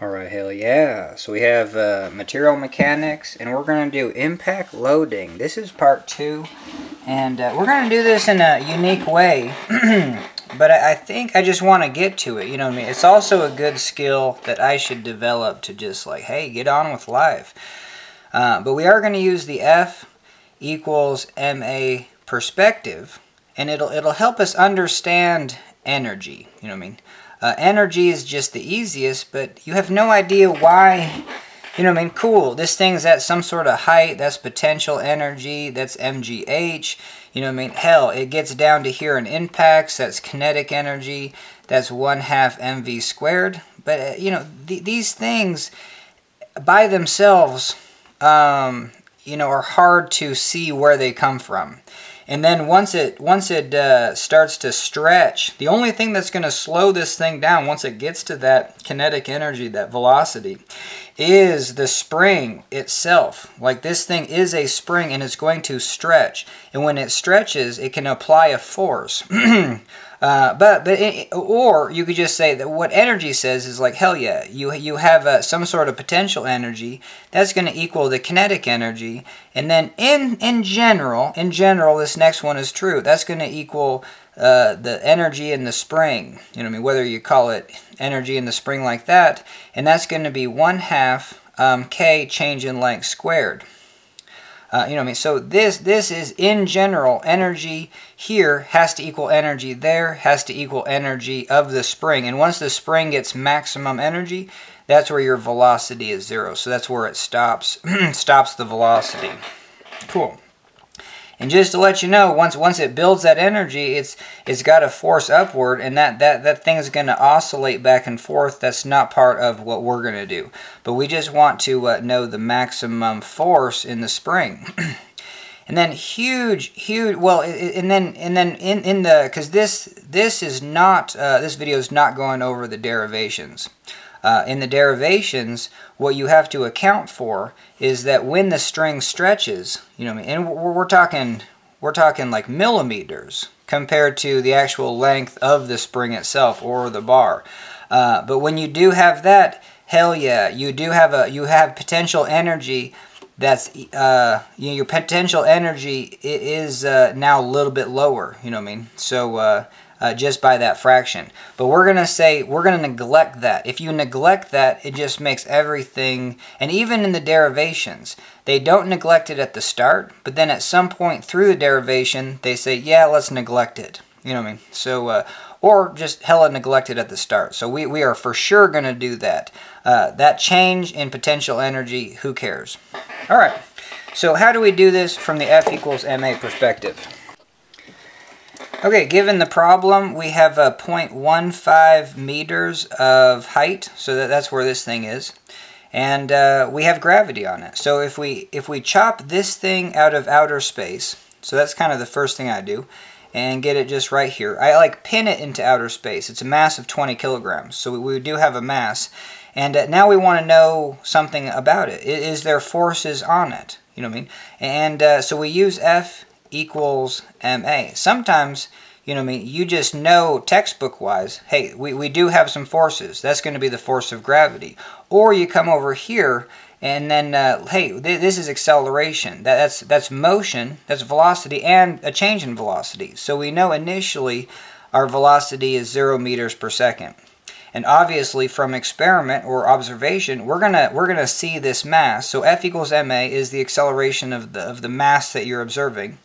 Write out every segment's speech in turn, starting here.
Alright, hell yeah. So we have material mechanics, and we're going to do impact loading. This is part 2, and we're going to do this in a unique way, but I think I just want to get to it, you know what I mean? It's also a good skill that I should develop to just like, hey, get on with life. But we are going to use the F equals ma perspective, and it'll help us understand energy, you know what I mean? Energy is just the easiest, but you have no idea why, you know what I mean? Cool, this thing's at some sort of height, that's potential energy, that's mgh, you know what I mean? Hell, it gets down to here in impacts, that's kinetic energy, that's 1/2 mv squared. But, you know, these things by themselves, you know, are hard to see where they come from. And then once it starts to stretch, the only thing that's going to slow this thing down once it gets to that kinetic energy, that velocity, is the spring itself. Like, this thing is a spring, and it's going to stretch. And when it stretches, it can apply a force. Or you could just say that what energy says is like, hell yeah, you have some sort of potential energy that's going to equal the kinetic energy, and then in general, this next one is true. That's going to equal the energy in the spring. You know what I mean? Whether you call it energy in the spring like that, and that's going to be 1/2 k change in length squared. You know what I mean? So this is, in general, energy here has to equal energy there, has to equal energy of the spring. And once the spring gets maximum energy, that's where your velocity is 0. So that's where it stops, stops the velocity. Cool. And just to let you know, once it builds that energy, it's got a force upward, and that thing is going to oscillate back and forth. That's not part of what we're going to do. But we just want to know the maximum force in the spring. And then huge, well, and then in the, because this is not, this video is not going over the derivations. In the derivations, what you have to account for is that when the string stretches, you know what I mean, and we're talking like millimeters compared to the actual length of the spring itself or the bar. But when you do have that, hell yeah, you have potential energy. That's you know, your potential energy is now a little bit lower. You know what I mean? So just by that fraction. But we're going to say, we're going to neglect that. If you neglect that, it just makes everything, and even in the derivations, they don't neglect it at the start, but then at some point through the derivation, they say, yeah, let's neglect it. You know what I mean? So, or just hella neglect it at the start. So we are for sure going to do that. That change in potential energy, who cares? All right. So how do we do this from the F equals ma perspective? Okay, given the problem, we have 0.15 meters of height, so that's where this thing is, and we have gravity on it. So if we chop this thing out of outer space, so that's kind of the first thing I do, and get it just right here. I like pin it into outer space. It's a mass of 20 kilograms, so we do have a mass, and now we want to know something about it. Is there forces on it? You know what I mean? And so we use F equals ma. Sometimes, you know what I mean, you just know textbook-wise, hey, we do have some forces. That's going to be the force of gravity. Or you come over here and then, hey, this is acceleration. That's motion, that's velocity, and a change in velocity. So we know initially our velocity is 0 meters per second. And obviously from experiment or observation, we're gonna see this mass. So F equals ma is the acceleration of the mass that you're observing,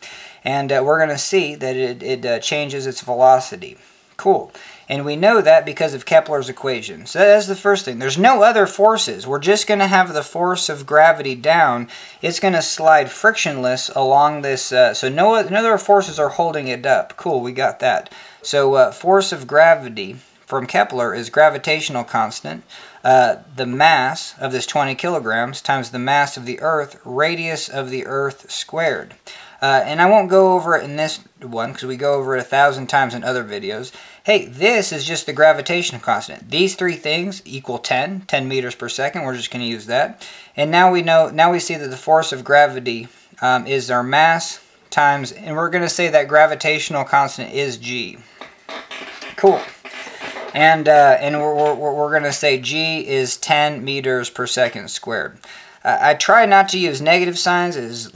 and we're gonna see that it changes its velocity. Cool. And we know that because of Kepler's equation. So that's the first thing. There's no other forces. We're just going to have the force of gravity down. It's going to slide frictionless along this. So no other forces are holding it up. Cool, we got that. So force of gravity from Kepler is gravitational constant. The mass of this 20 kilograms times the mass of the Earth, radius of the Earth squared. And I won't go over it in this one because we go over it 1,000 times in other videos. Hey, this is just the gravitational constant. These three things equal 10 meters per second. We're just going to use that. And now we see that the force of gravity is our mass times, and we're going to say that gravitational constant is g. Cool. And we're going to say g is 10 meters per second squared. I try not to use negative signs as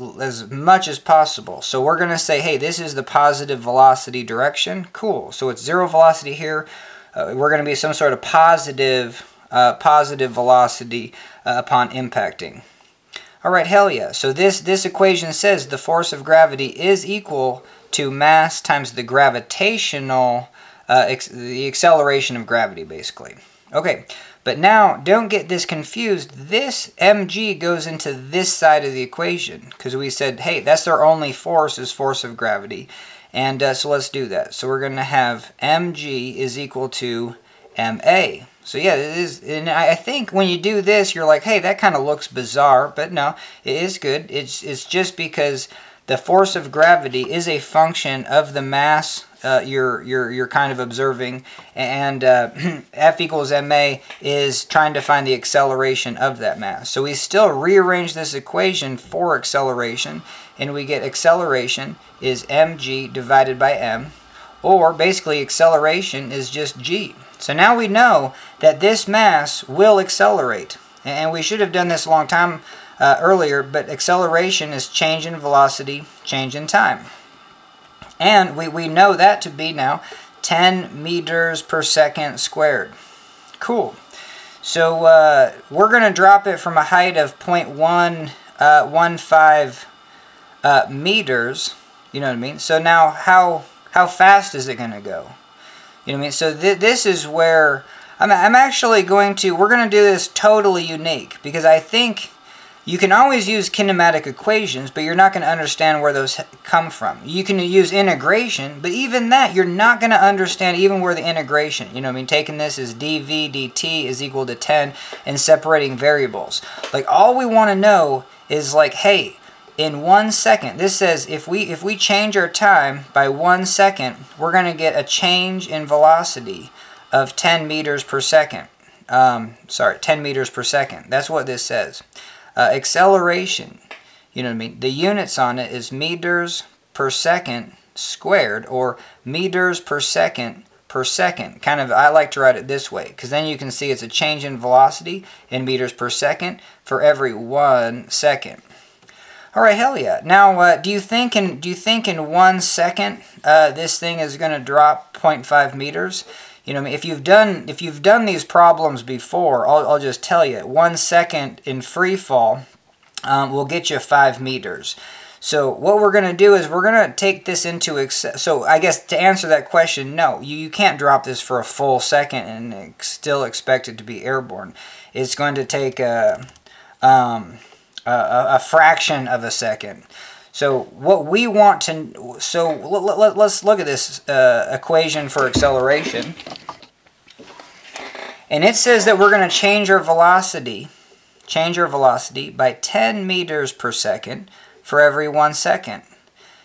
much as possible. So we're going to say, hey, this is the positive velocity direction. Cool. So it's 0 velocity here. We're going to be some sort of positive velocity upon impacting. All right, hell yeah. So this equation says the force of gravity is equal to mass times the gravitational, the acceleration of gravity, basically. Okay, but now don't get this confused. This mg goes into this side of the equation because we said, hey, that's our only force is force of gravity. And so let's do that. So we're going to have mg is equal to ma. So yeah, it is, and I think when you do this, you're like, hey, that kind of looks bizarre, but no, it is good. It's just because the force of gravity is a function of the mass you're kind of observing, and F equals ma is trying to find the acceleration of that mass. So we still rearrange this equation for acceleration, and we get acceleration is mg divided by m, or basically acceleration is just g. So now we know that this mass will accelerate, and we should have done this a long time earlier, but acceleration is change in velocity, change in time. And we know that to be now 10 meters per second squared. Cool. So we're going to drop it from a height of 0.115 meters, you know what I mean? So now how fast is it going to go? You know what I mean? So this is where I'm actually going to, we're going to do this totally unique, because I think you can always use kinematic equations, but you're not going to understand where those come from. You can use integration, but even that, you're not going to understand even where the integration, you know what I mean, taking this as dv dt is equal to 10 and separating variables. Like, all we want to know is like, hey, in 1 second, this says if we change our time by 1 second, we're going to get a change in velocity of 10 meters per second. 10 meters per second. That's what this says. Acceleration, you know what I mean? The units on it is meters per second squared, or meters per second per second. Kind of, I like to write it this way, because then you can see it's a change in velocity in meters per second for every 1 second. All right, hell yeah. Now, do you think in 1 second this thing is going to drop 0.5 meters? You know, if you've done these problems before, I'll just tell you, 1 second in free fall will get you 5 meters. So what we're going to do is we're going to take this into, so I guess to answer that question, no, you can't drop this for a full second and still expect it to be airborne. It's going to take a fraction of a second. So what we want to, so let's look at this equation for acceleration. And it says that we're going to change our velocity by 10 meters per second for every 1 second.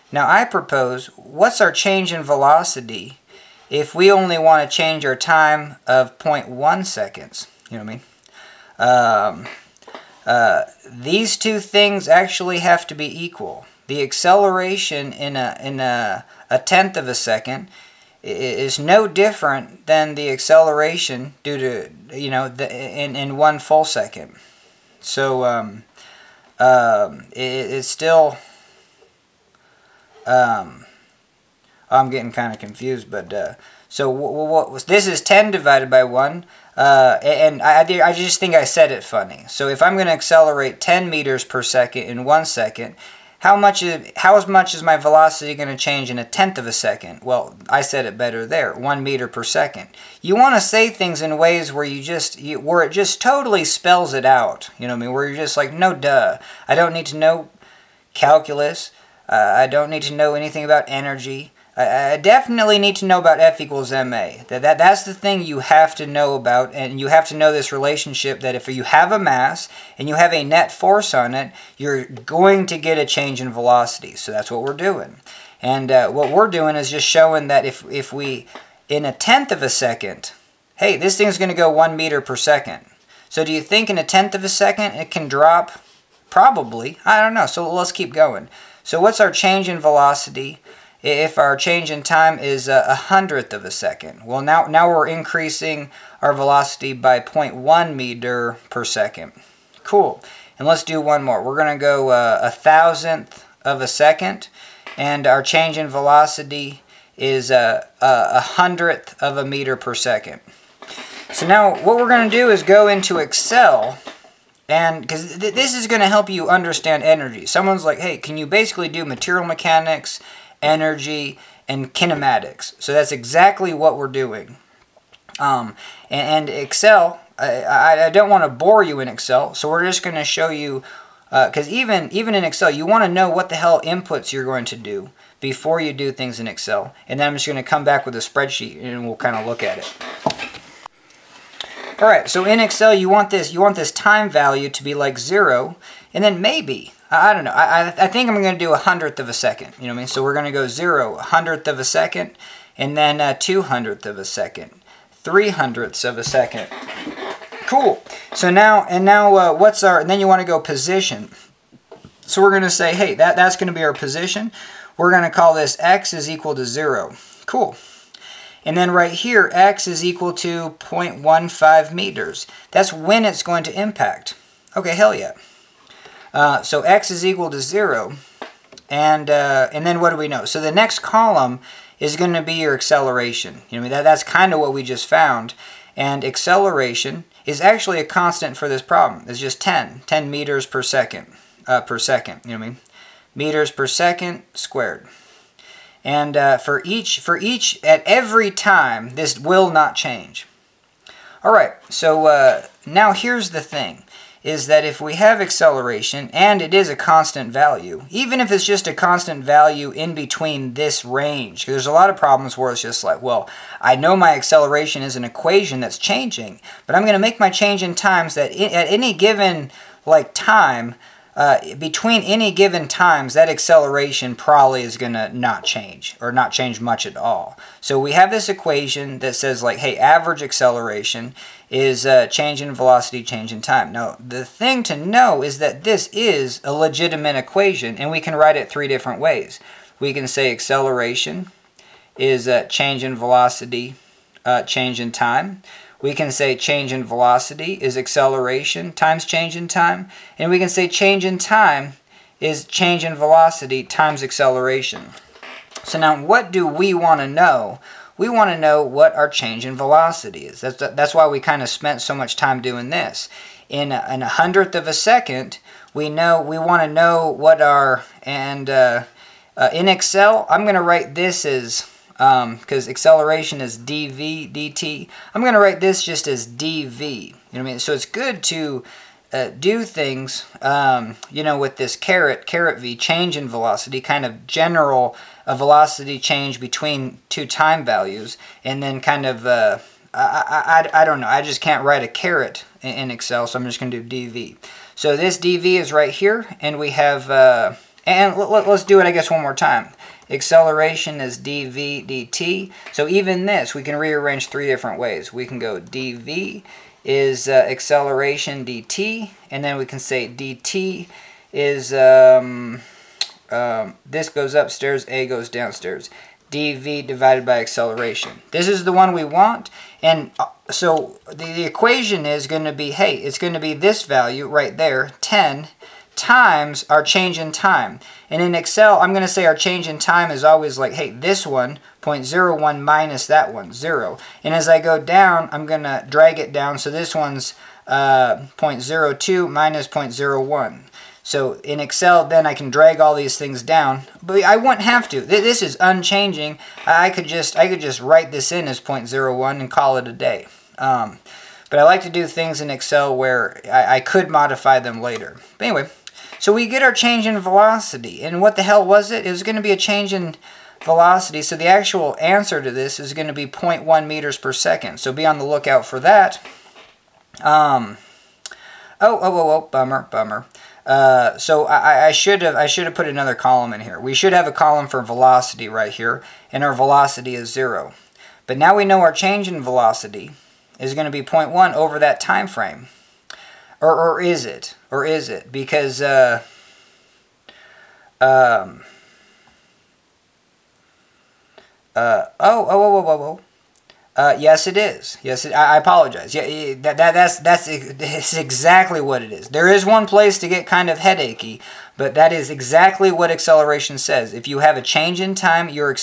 Now I propose, what's our change in velocity if we only want to change our time of 0.1 seconds? You know what I mean? These two things actually have to be equal. The acceleration in a tenth of a second is no different than the acceleration due to, you know, in 1 full second. So it's still, I'm getting kind of confused, but so what was this? Is 10 divided by 1. And I just think I said it funny. So if I'm going to accelerate 10 meters per second in 1 second, how much is my velocity going to change in a tenth of a second? Well, I said it better there, 1 meter per second. You want to say things in ways where where it just totally spells it out. You know what I mean? Where you're just like, no duh. I don't need to know calculus. I don't need to know anything about energy. I definitely need to know about F equals ma. That's the thing you have to know about, and you have to know this relationship that if you have a mass and you have a net force on it, you're going to get a change in velocity. So that's what we're doing. And what we're doing is just showing that if we, in a tenth of a second, hey, this thing's going to go 1 meter per second. So do you think in a tenth of a second it can drop? Probably. I don't know. So let's keep going. So what's our change in velocity? if our change in time is 100th of a second. Well, now we're increasing our velocity by 0.1 meter per second. Cool. And let's do one more. We're going to go 1,000th of a second, and our change in velocity is 100th of a meter per second. So now what we're going to do is go into Excel, and because this is going to help you understand energy. Someone's like, hey, can you basically do material mechanics, energy, and kinematics? So that's exactly what we're doing. And Excel, I don't want to bore you in Excel, so we're just going to show you, because even in Excel, you want to know what the hell inputs you're going to do before you do things in Excel. And then I'm just going to come back with a spreadsheet, and we'll kind of look at it. All right, so in Excel, you want this time value to be like 0, and then maybe, I don't know, I think I'm going to do 100th of a second, you know what I mean? So we're going to go 0, 100th of a second, and then 200th of a second, 300ths of a second. Cool. So now, and then you want to go position. So we're going to say, hey, that's going to be our position. We're going to call this x is equal to 0. Cool. And then right here, x is equal to 0.15 meters. That's when it's going to impact. Okay, hell yeah. So x is equal to 0. And then what do we know? So the next column is going to be your acceleration. You know, that's kind of what we just found. And acceleration is actually a constant for this problem. It's just 10 meters per second. You know what I mean? Meters per second squared. And for each, at every time, this will not change. All right, so now here's the thing, is that if we have acceleration, and it is a constant value, even if it's just a constant value in between this range, because there's a lot of problems where it's just like, well, I know my acceleration is an equation that's changing, but I'm going to make my change in times that at any given time, between any given times, that acceleration probably is going to not change, or not change much at all. So we have this equation that says, like, hey, average acceleration is change in velocity, change in time. Now, the thing to know is that this is a legitimate equation, and we can write it 3 different ways. We can say acceleration is change in velocity, change in time. We can say change in velocity is acceleration times change in time. And we can say change in time is change in velocity times acceleration. So now what do we want to know? We want to know what our change in velocity is. That's why we kind of spent so much time doing this. In a 100th of a second, we want to know what our, and in Excel, I'm going to write this as, because acceleration is dv dt. I'm going to write this just as dv. You know what I mean? So it's good to do things, with this caret v, change in velocity, kind of general velocity change between 2 time values, and then kind of, I don't know, I just can't write a caret in Excel, so I'm just going to do dv. So this dv is right here, and we have, and let's do it, I guess, one more time. Acceleration is dv dt. So even this, we can rearrange 3 different ways. We can go dv is acceleration dt, and then we can say dt is, this goes upstairs, a goes downstairs. dv divided by acceleration. This is the one we want, and so the equation is going to be, hey, it's going to be this value right there, 10, times our change in time. And in Excel, I'm going to say our change in time is always like, hey, this one, 0.01 minus that one, 0. And as I go down, I'm going to drag it down, so this one's 0.02 minus 0.01. So in Excel, then I can drag all these things down, but I wouldn't have to. This is unchanging. I could just write this in as 0.01 and call it a day. But I like to do things in Excel where I could modify them later. But anyway, so we get our change in velocity. And what the hell was it? It was going to be a change in velocity. So the actual answer to this is going to be 0.1 meters per second. So be on the lookout for that. Bummer. So I should have put another column in here. We should have a column for velocity right here, and our velocity is 0. But now we know our change in velocity is going to be 0.1 over that time frame. Or is it? Or is it? Because Yes, it is. Yes, I apologize. Yeah, that's exactly what it is. There is one place to get kind of headachy, but that is exactly what acceleration says. If you have a change in time, your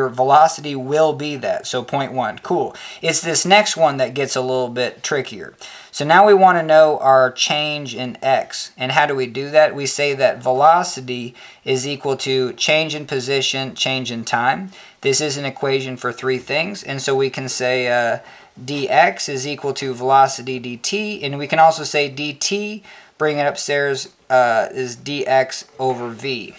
velocity will be that. So 0.1. Cool. It's this next one that gets a little bit trickier. So now we want to know our change in x. And how do we do that? We say that velocity is equal to change in position, change in time. This is an equation for three things. And so we can say dx is equal to velocity dt. And we can also say dt, bring it upstairs, is dx over v.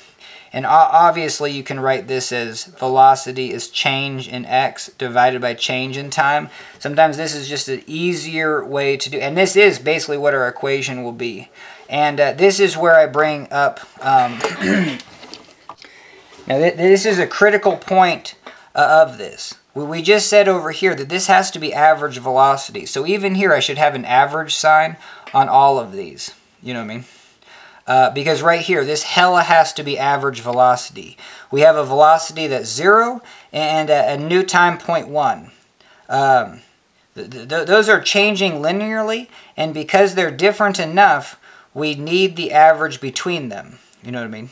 And obviously you can write this as velocity is change in x divided by change in time. Sometimes this is just an easier way to do, and this is basically what our equation will be. And this is where I bring up, now this is a critical point of this. We just said over here that this has to be average velocity. So even here I should have an average sign on all of these. You know what I mean? Because right here, this hella has to be average velocity. We have a velocity that's 0 and a new time 0.1. Those are changing linearly, and because they're different enough, we need the average between them. You know what I mean?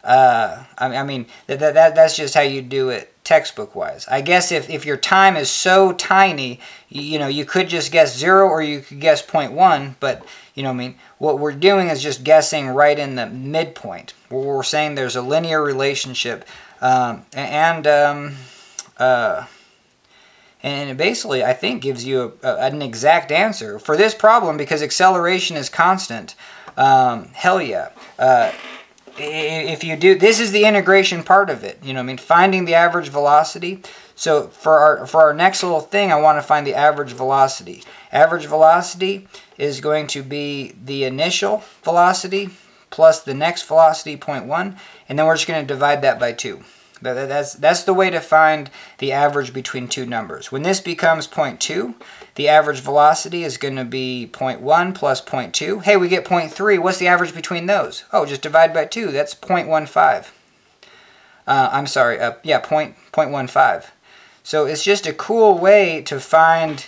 I mean, that's just how you do it textbook-wise. I guess if your time is so tiny, you know, you could just guess 0 or you could guess 0.1, but, you know what I mean, what we're doing is just guessing right in the midpoint. We're saying there's a linear relationship, and it basically, I think, gives you an exact answer for this problem because acceleration is constant. Hell yeah. If you do, this is the integration part of it. You know what I mean? Finding the average velocity. So for our next little thing, I want to find the average velocity. Average velocity is going to be the initial velocity plus the next velocity, 0.1, and then we're just going to divide that by 2. That's the way to find the average between two numbers. When this becomes 0.2, the average velocity is going to be 0.1 plus 0.2. Hey, we get 0.3. What's the average between those? Oh, just divide by 2. That's 0.15. I'm sorry, yeah, 0.15. So it's just a cool way to find.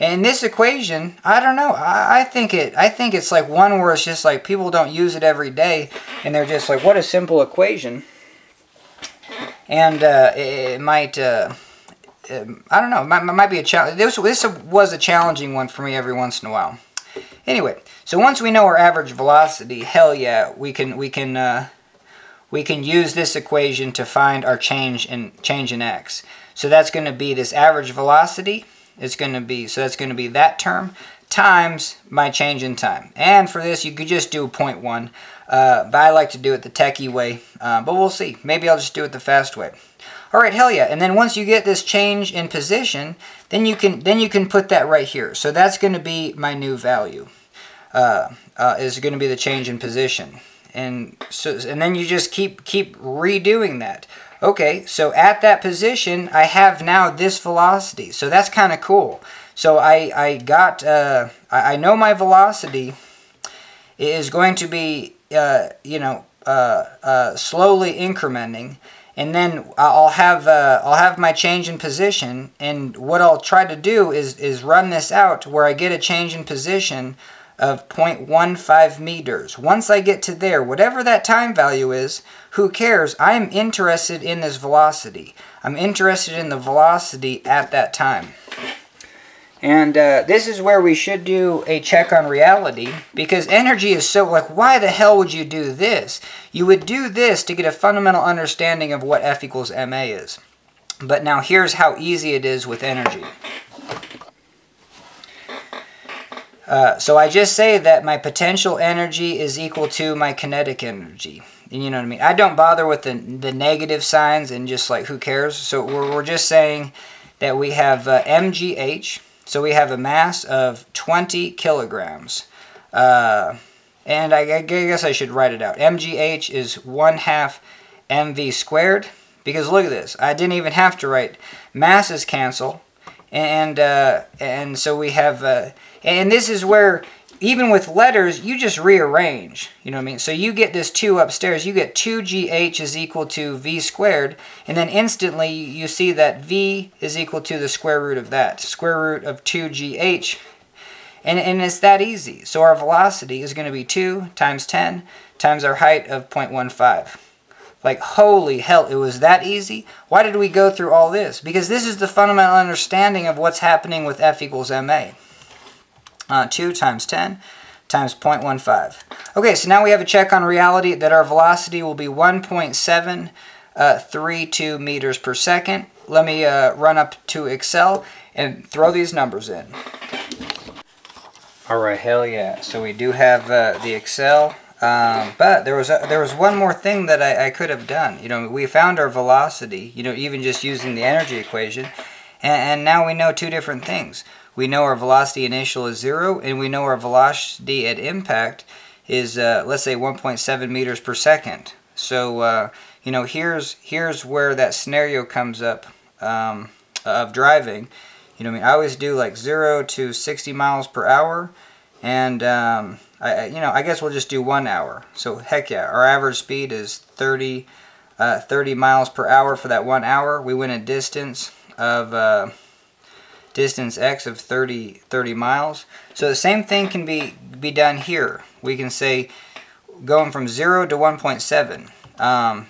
And this equation, I don't know. I think it's like one where it's just like people don't use it every day, and they're just like, what a simple equation. And it might, I don't know, it might be a challenge. This was a challenging one for me every once in a while. Anyway, so once we know our average velocity, hell yeah, we can use this equation to find our change in x. So that's going to be this average velocity. It's going to be, so that's going to be that term times my change in time. And for this, you could just do 0.1. But I like to do it the techie way. But we'll see. Maybe I'll just do it the fast way. All right, hell yeah. And then once you get this change in position, then you can put that right here. So that's going to be my new value. Is going to be the change in position. And then you just keep redoing that. Okay, so at that position, I have now this velocity. So that's kind of cool. So I know my velocity is going to be, slowly incrementing, and then I'll have my change in position, and what I'll try to do is run this out where I get a change in position of 0.15 meters. Once I get to there, whatever that time value is, who cares? I'm interested in this velocity. I'm interested in the velocity at that time. And this is where we should do a check on reality, because energy is so, like, why the hell would you do this? You would do this to get a fundamental understanding of what F equals ma is. But now here's how easy it is with energy. So I just say that my potential energy is equal to my kinetic energy. And you know what I mean? I don't bother with the negative signs and just like, who cares? So we're just saying that we have mgh. So we have a mass of 20 kilograms. And I guess I should write it out. mgh is 1/2 mv squared. Because look at this. I didn't even have to write. Masses cancel. And so we have... and this is where even with letters, you just rearrange, you know what I mean? So you get this 2 upstairs, you get 2gh is equal to v squared, and then instantly you see that v is equal to the square root of that, square root of 2gh, and it's that easy. So our velocity is going to be 2 times 10 times our height of 0.15. Like, holy hell, it was that easy? Why did we go through all this? Because this is the fundamental understanding of what's happening with F equals ma. 2 times 10 times 0.15. Okay, so now we have a check on reality that our velocity will be 1.732 meters per second. Let me run up to Excel and throw these numbers in. All right, hell yeah. So we do have the Excel, but there was one more thing that I could have done. You know, we found our velocity, you know, even just using the energy equation, and now we know 2 different things. We know our velocity initial is 0, and we know our velocity at impact is, let's say, 1.7 meters per second. So, you know, here's where that scenario comes up of driving. You know, I mean, I always do like 0 to 60 miles per hour, and you know, I guess we'll just do 1 hour. So heck yeah, our average speed is 30 miles per hour for that 1 hour. We went a distance of distance x of 30 miles. So the same thing can be done here. We can say going from 0 to 1.7.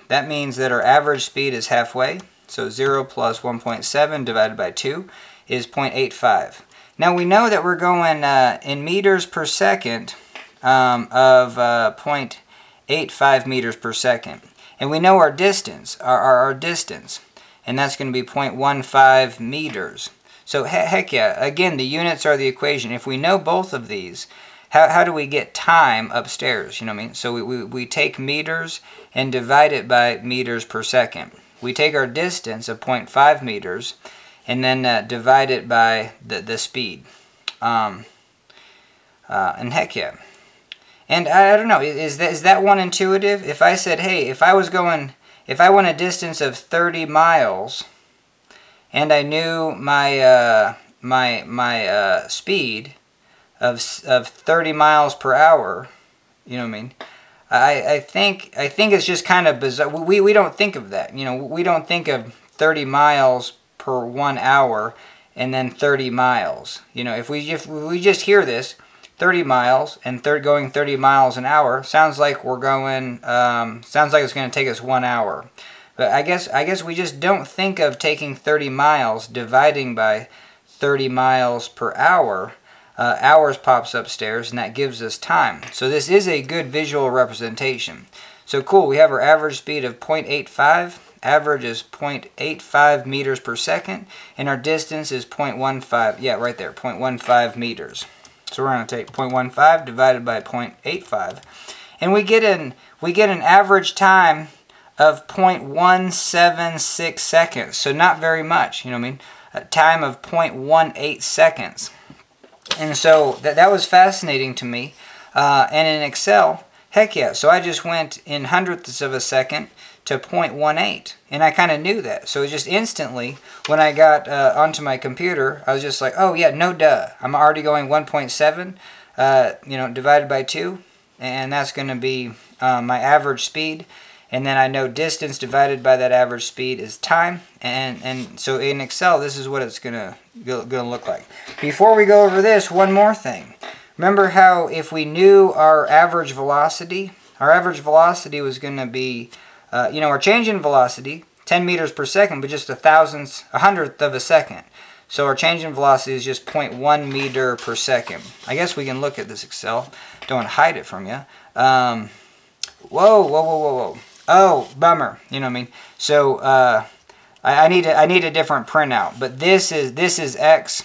That means that our average speed is halfway. So 0 plus 1.7 divided by 2 is 0.85. Now we know that we're going in meters per second of 0.85 meters per second. And we know our distance, our distance, and that's going to be 0.15 meters. So heck yeah, again, the units are the equation. If we know both of these, how do we get time upstairs? You know what I mean? So we take meters and divide it by meters per second. We take our distance of 0.5 meters and then divide it by the speed. And heck yeah. And I don't know, is that one intuitive? If I said, hey, if I went a distance of 30 miles, and I knew my my speed of 30 miles per hour, you know what I mean? I think it's just kind of bizarre. We don't think of that. You know, we don't think of 30 miles per 1 hour and then 30 miles. You know, if we just hear this, 30 miles and going 30 miles an hour sounds like we're going sounds like it's going to take us 1 hour. But I guess we just don't think of taking 30 miles dividing by 30 miles per hour. Hours pops upstairs, and that gives us time. So this is a good visual representation. So cool, we have our average speed of 0.85. Average is 0.85 meters per second, and our distance is 0.15. Yeah, right there, 0.15 meters. So we're going to take 0.15 divided by 0.85, and we get an average time of 0.176 seconds. So not very much, you know what I mean? A time of 0.18 seconds. And so that was fascinating to me. And in Excel, heck yeah. So I just went in hundredths of a second to 0.18. And I kind of knew that. So just instantly, when I got onto my computer, I was just like, oh yeah, no duh. I'm already going 1.7, you know, divided by 2. And that's going to be my average speed. And then I know distance divided by that average speed is time. And so in Excel, this is what it's gonna look like. Before we go over this, one more thing. Remember how if we knew our average velocity was going to be, you know, our change in velocity, 10 meters per second, but just a hundredth of a second. So our change in velocity is just 0.1 meter per second. I guess we can look at this Excel. Don't want to hide it from you. Whoa. Oh, bummer. You know what I mean? So I need a different printout. But this is X.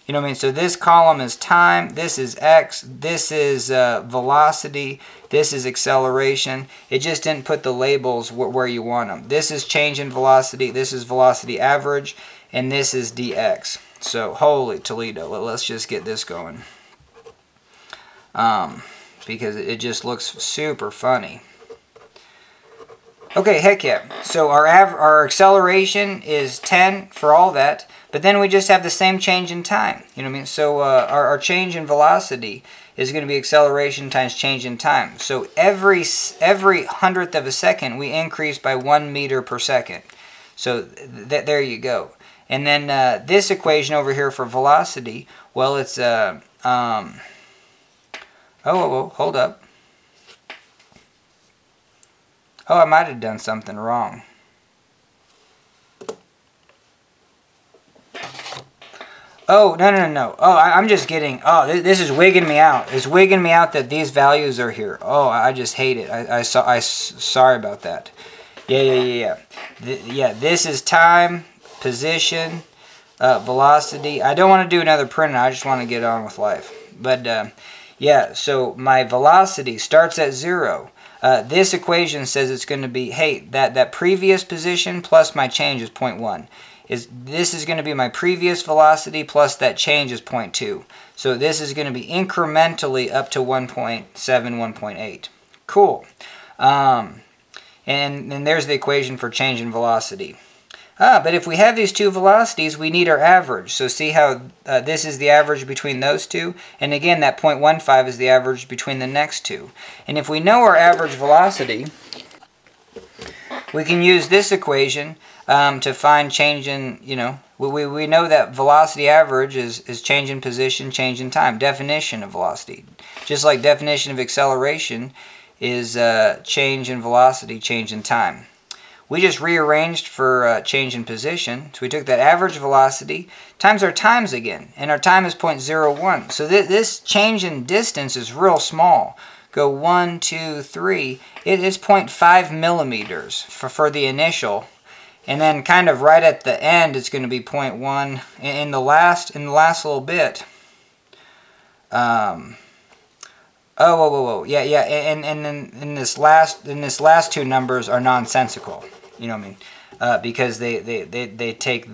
You know what I mean? So this column is time. This is X. This is velocity. This is acceleration. It just didn't put the labels where you want them. This is change in velocity. This is velocity average. And this is dx. So holy Toledo. Let's just get this going. Because it just looks super funny. Okay, heck yeah. So our acceleration is 10 for all that, but then we just have the same change in time. You know what I mean? So our change in velocity is going to be acceleration times change in time. So every hundredth of a second, we increase by 1 meter per second. So there you go. And then this equation over here for velocity, well, it's, hold up. Oh, I might have done something wrong. Oh, no. Oh, I'm just getting, this is wigging me out. It's wigging me out that these values are here. Oh, I just hate it. Sorry about that. Yeah. This is time, position, velocity. I don't want to do another print. I just want to get on with life. But, yeah, so my velocity starts at 0. This equation says it's going to be, hey, that previous position plus my change is 0.1. This is going to be my previous velocity plus that change is 0.2. So this is going to be incrementally up to 1.7, 1.8. Cool. And there's the equation for change in velocity. But if we have these two velocities, we need our average. So see how this is the average between those two? And again, that 0.15 is the average between the next two. And if we know our average velocity, we can use this equation to find change in, we know that velocity average is change in position, change in time. Definition of velocity. Just like definition of acceleration is change in velocity, change in time. We just rearranged for change in position. So we took that average velocity times our times again. And our time is 0.01. So this change in distance is real small. Go 1, 2, 3. It is 0.5 millimeters for the initial. And then kind of right at the end, it's going to be 0.1. In the last little bit. Yeah. And then in this last two numbers are nonsensical. You know what I mean? Because they take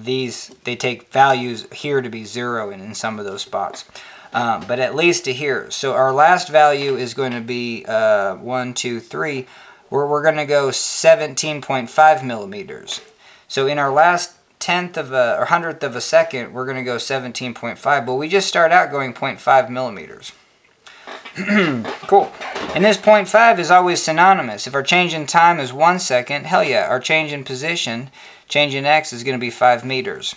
values here to be 0 in some of those spots. But at least to here. So our last value is going to be 1, 2, 3. We're going to go 17.5 millimeters. So in our last hundredth of a second, we're going to go 17.5. But we just start out going 0.5 millimeters. Cool. And this 0.5 is always synonymous. If our change in time is 1 second, hell yeah, our change in position, change in x is going to be 5 meters.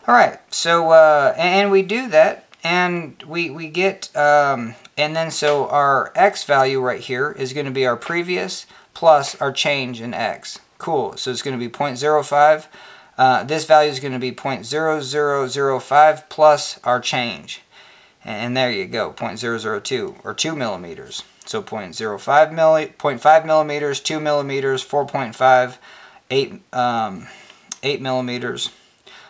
Alright, so, and we do that, and we get, and then so our x value right here is going to be our previous plus our change in x. Cool, so it's going to be 0.05. This value is going to be 0.0005 plus our change. And there you go, 0.002, or 2 millimeters. So 0.5 millimeters, 2 millimeters, 4.5, 8 millimeters.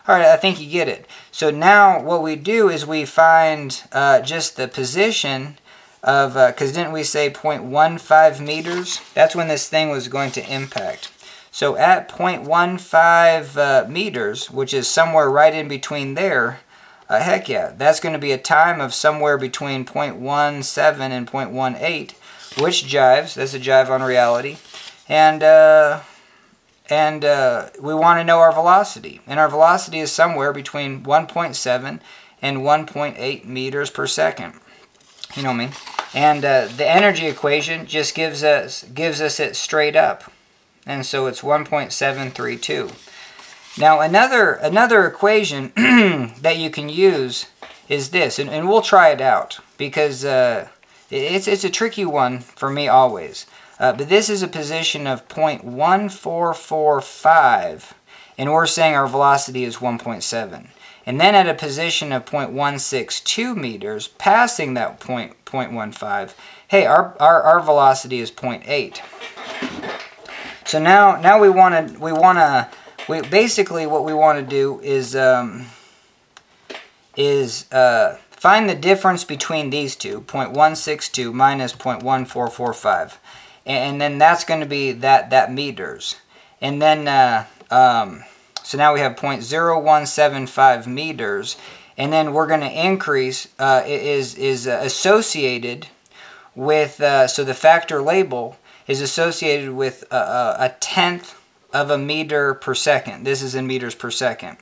All right, I think you get it. So now what we do is we find just the position of, because didn't we say 0.15 meters? That's when this thing was going to impact. So at 0.15 meters, which is somewhere right in between there, heck yeah, that's going to be a time of somewhere between 0.17 and 0.18, which jives. That's a jive on reality. And we want to know our velocity. And our velocity is somewhere between 1.7 and 1.8 meters per second. You know what I mean? And the energy equation just gives us it straight up. And so it's 1.732. Now another equation that you can use is this, and we'll try it out because it's a tricky one for me always. But this is a position of 0.1445, and we're saying our velocity is 1.7. And then at a position of 0.162 meters, passing that 0.15, hey, our velocity is 0.8. So now basically what we want to do is find the difference between these two, 0.162 minus 0.1445. And then that's going to be that meters. And then, so now we have 0.0175 meters. And then we're going to increase, is associated with, so the factor label is associated with a tenth of a meter per second. This is in meters per second.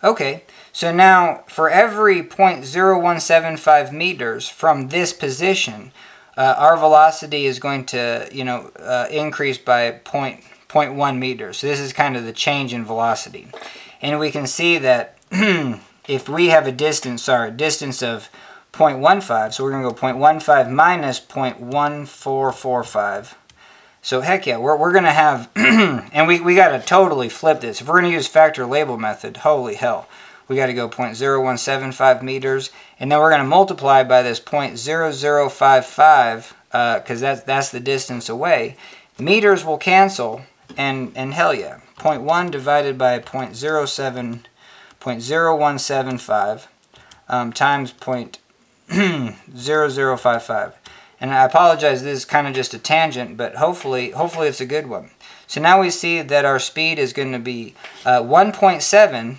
Okay, So now, for every 0.0175 meters from this position, our velocity is going to, increase by 0.1 meters. So this is kind of the change in velocity. And we can see that if we have a distance of 0.15, so we're going to go 0.15 minus 0.1445. So heck yeah, we're going to have, and we got to totally flip this. If we're going to use factor label method, holy hell. We got to go 0.0175 meters, and then we're going to multiply by this 0.0055, because that's the distance away. Meters will cancel, and hell yeah, 0.1 divided by 0.0175 times 0.0055. And I apologize, this is kind of just a tangent, but hopefully it's a good one. So now we see that our speed is going to be 1.7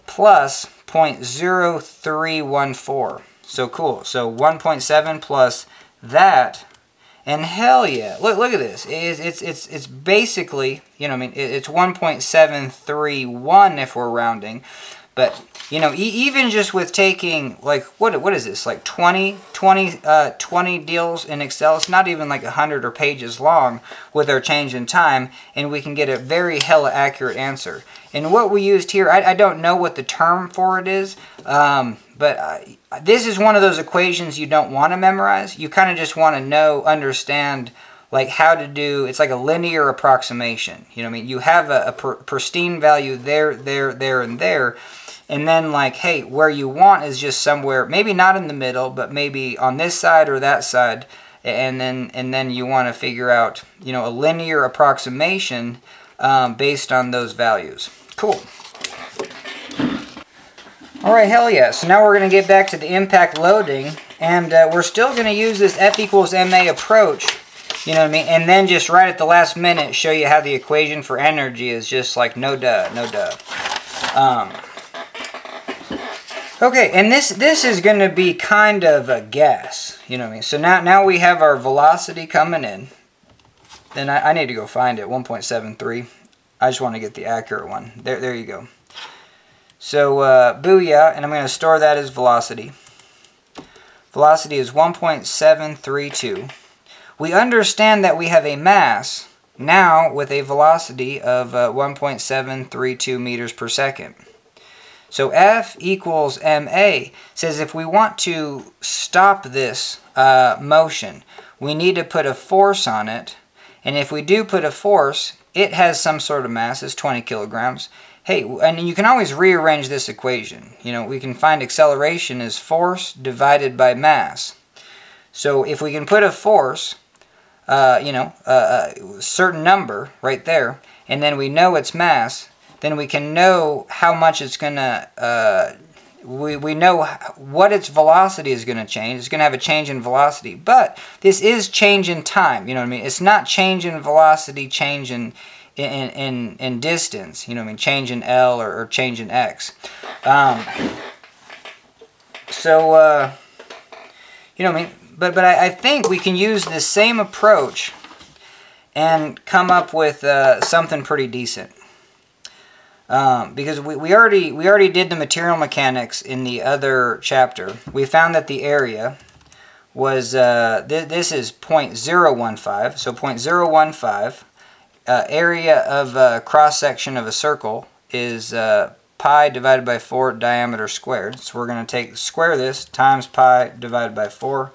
plus 0.0314. So cool. So 1.7 plus that, and hell yeah, look at this. It's basically, it's 1.731 if we're rounding, but even just with taking, like, what is this, like 20 deals in Excel, it's not even like 100 or pages long with our change in time, and we can get a very hella accurate answer. And what we used here, I don't know what the term for it is, but this is one of those equations you don't want to memorize. You kind of just want to understand, like, how to do, it's like a linear approximation. You have a pristine value there, and there. And then, like, hey, where you want is just somewhere, maybe not in the middle, but maybe on this side or that side. And then you want to figure out, a linear approximation based on those values. Cool. All right, hell yeah. So now we're going to get back to the impact loading, and we're still going to use this F equals ma approach, and then just right at the last minute show you how the equation for energy is just like no duh. Okay, and this is going to be kind of a guess, So now we have our velocity coming in. Then I need to go find it, 1.73. I just want to get the accurate one. There you go. So, booyah, and I'm going to store that as velocity. Velocity is 1.732. We understand that we have a mass now with a velocity of 1.732 meters per second. So F equals ma says if we want to stop this motion, we need to put a force on it. And if we do put a force, it has some sort of mass, it's 20 kilograms. Hey, and you can always rearrange this equation. We can find acceleration as force divided by mass. So if we can put a force, a certain number right there, and then we know its mass, then we can know how much it's going to, we know what its velocity is going to change. It's going to have a change in velocity. But this is change in time, It's not change in velocity, change in distance, Change in L or change in X. But I think we can use this same approach and come up with something pretty decent. Because we already did the material mechanics in the other chapter. We found that the area was, this is 0.015, so 0.015. Area of cross-section of a circle is pi divided by 4 diameter squared. So we're going to square this times pi divided by 4.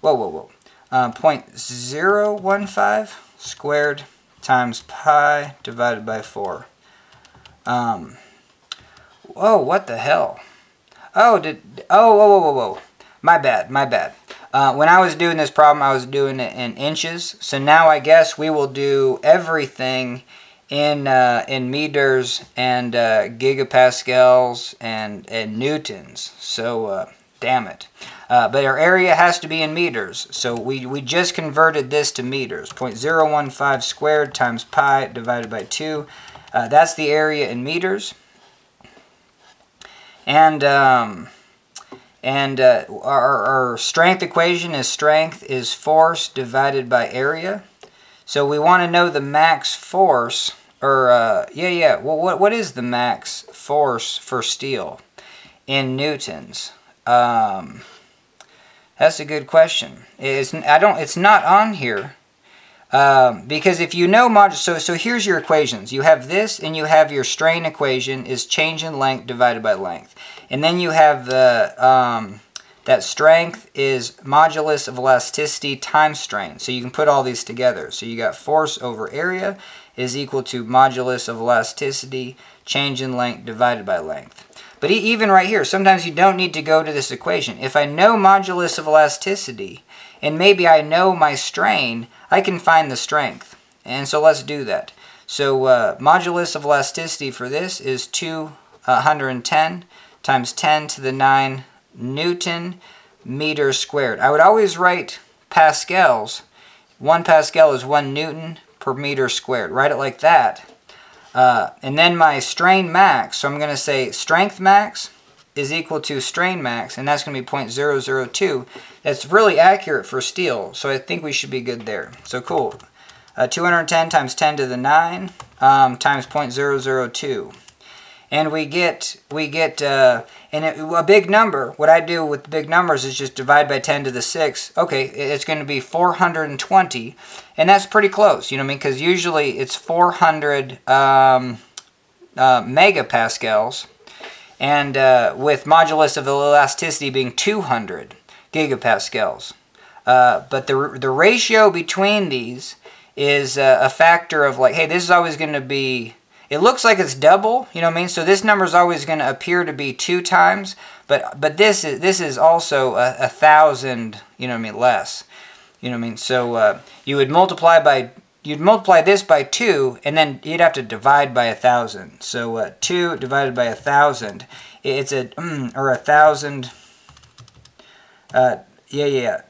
Whoa. 0.015 squared times pi divided by 4. Whoa, what the hell? Whoa. My bad. When I was doing this problem, I was doing it in inches. So now I guess we will do everything in meters and gigapascals and newtons. So, damn it. But our area has to be in meters. So we just converted this to meters. 0.015 squared times pi divided by 2. That's the area in meters. And our strength equation is strength is force divided by area. So we want to know the max force or yeah. Well, what is the max force for steel in newtons? That's a good question. It's not on here. Because if you know so here's your equations. You have this, and you have your strain equation is change in length divided by length. And then you have the, that strength is modulus of elasticity times strain. So you can put all these together. So you got force over area is equal to modulus of elasticity, change in length divided by length. But even right here, sometimes you don't need to go to this equation. If I know modulus of elasticity, and maybe I know my strain, I can find the strength. And so let's do that. So modulus of elasticity for this is 210 times 10 to the 9 Newton meters squared. I would always write pascals. 1 Pascal is 1 Newton per meter squared. Write it like that. And then my strain max, so I'm going to say strength max is equal to strain max, and that's going to be 0.002. That's really accurate for steel, so I think we should be good there. So cool. 210 times 10 to the 9 times 0.002. And we get a big number. What I do with big numbers is just divide by 10 to the 6. Okay, it's going to be 420, and that's pretty close, you know what I mean? Because usually it's 400 megapascals, and with modulus of elasticity being 200 gigapascals. But the ratio between these is a factor of like, hey, this is always going to be, it looks like it's double, you know what I mean? So this number is always going to appear to be 2 times, but this is also 1,000, you know what I mean, less. You know what I mean? So you would multiply this by 2, and then you'd have to divide by 1,000. So 2 divided by 1,000, it's or 1,000.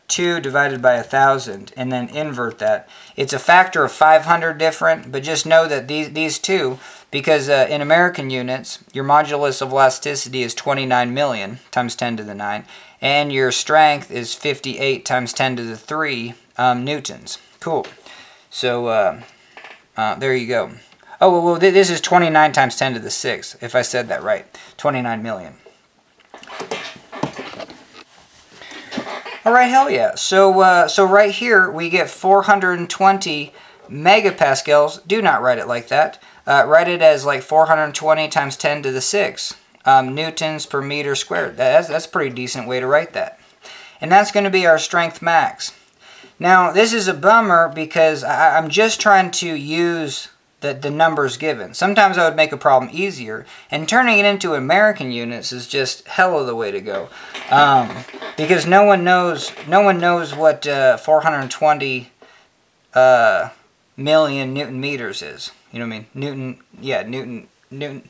2 divided by 1,000, and then invert that. It's a factor of 500 different, but just know that these two, because in American units, your modulus of elasticity is 29 million times 10 to the 9, and your strength is 58 times 10 to the 3 newtons. Cool. So there you go. Oh, well, this is 29 times 10 to the 6, if I said that right. 29 million. All right, hell yeah. So right here, we get 420 megapascals. Do not write it like that. Write it as like 420 times 10 to the 6 newtons per meter squared. That's a pretty decent way to write that. And that's going to be our strength max. Now, this is a bummer because I'm just trying to use the numbers given. Sometimes I would make a problem easier, and turning it into American units is just hell of the way to go. Because no one knows what 420 million Newton meters is. You know what I mean?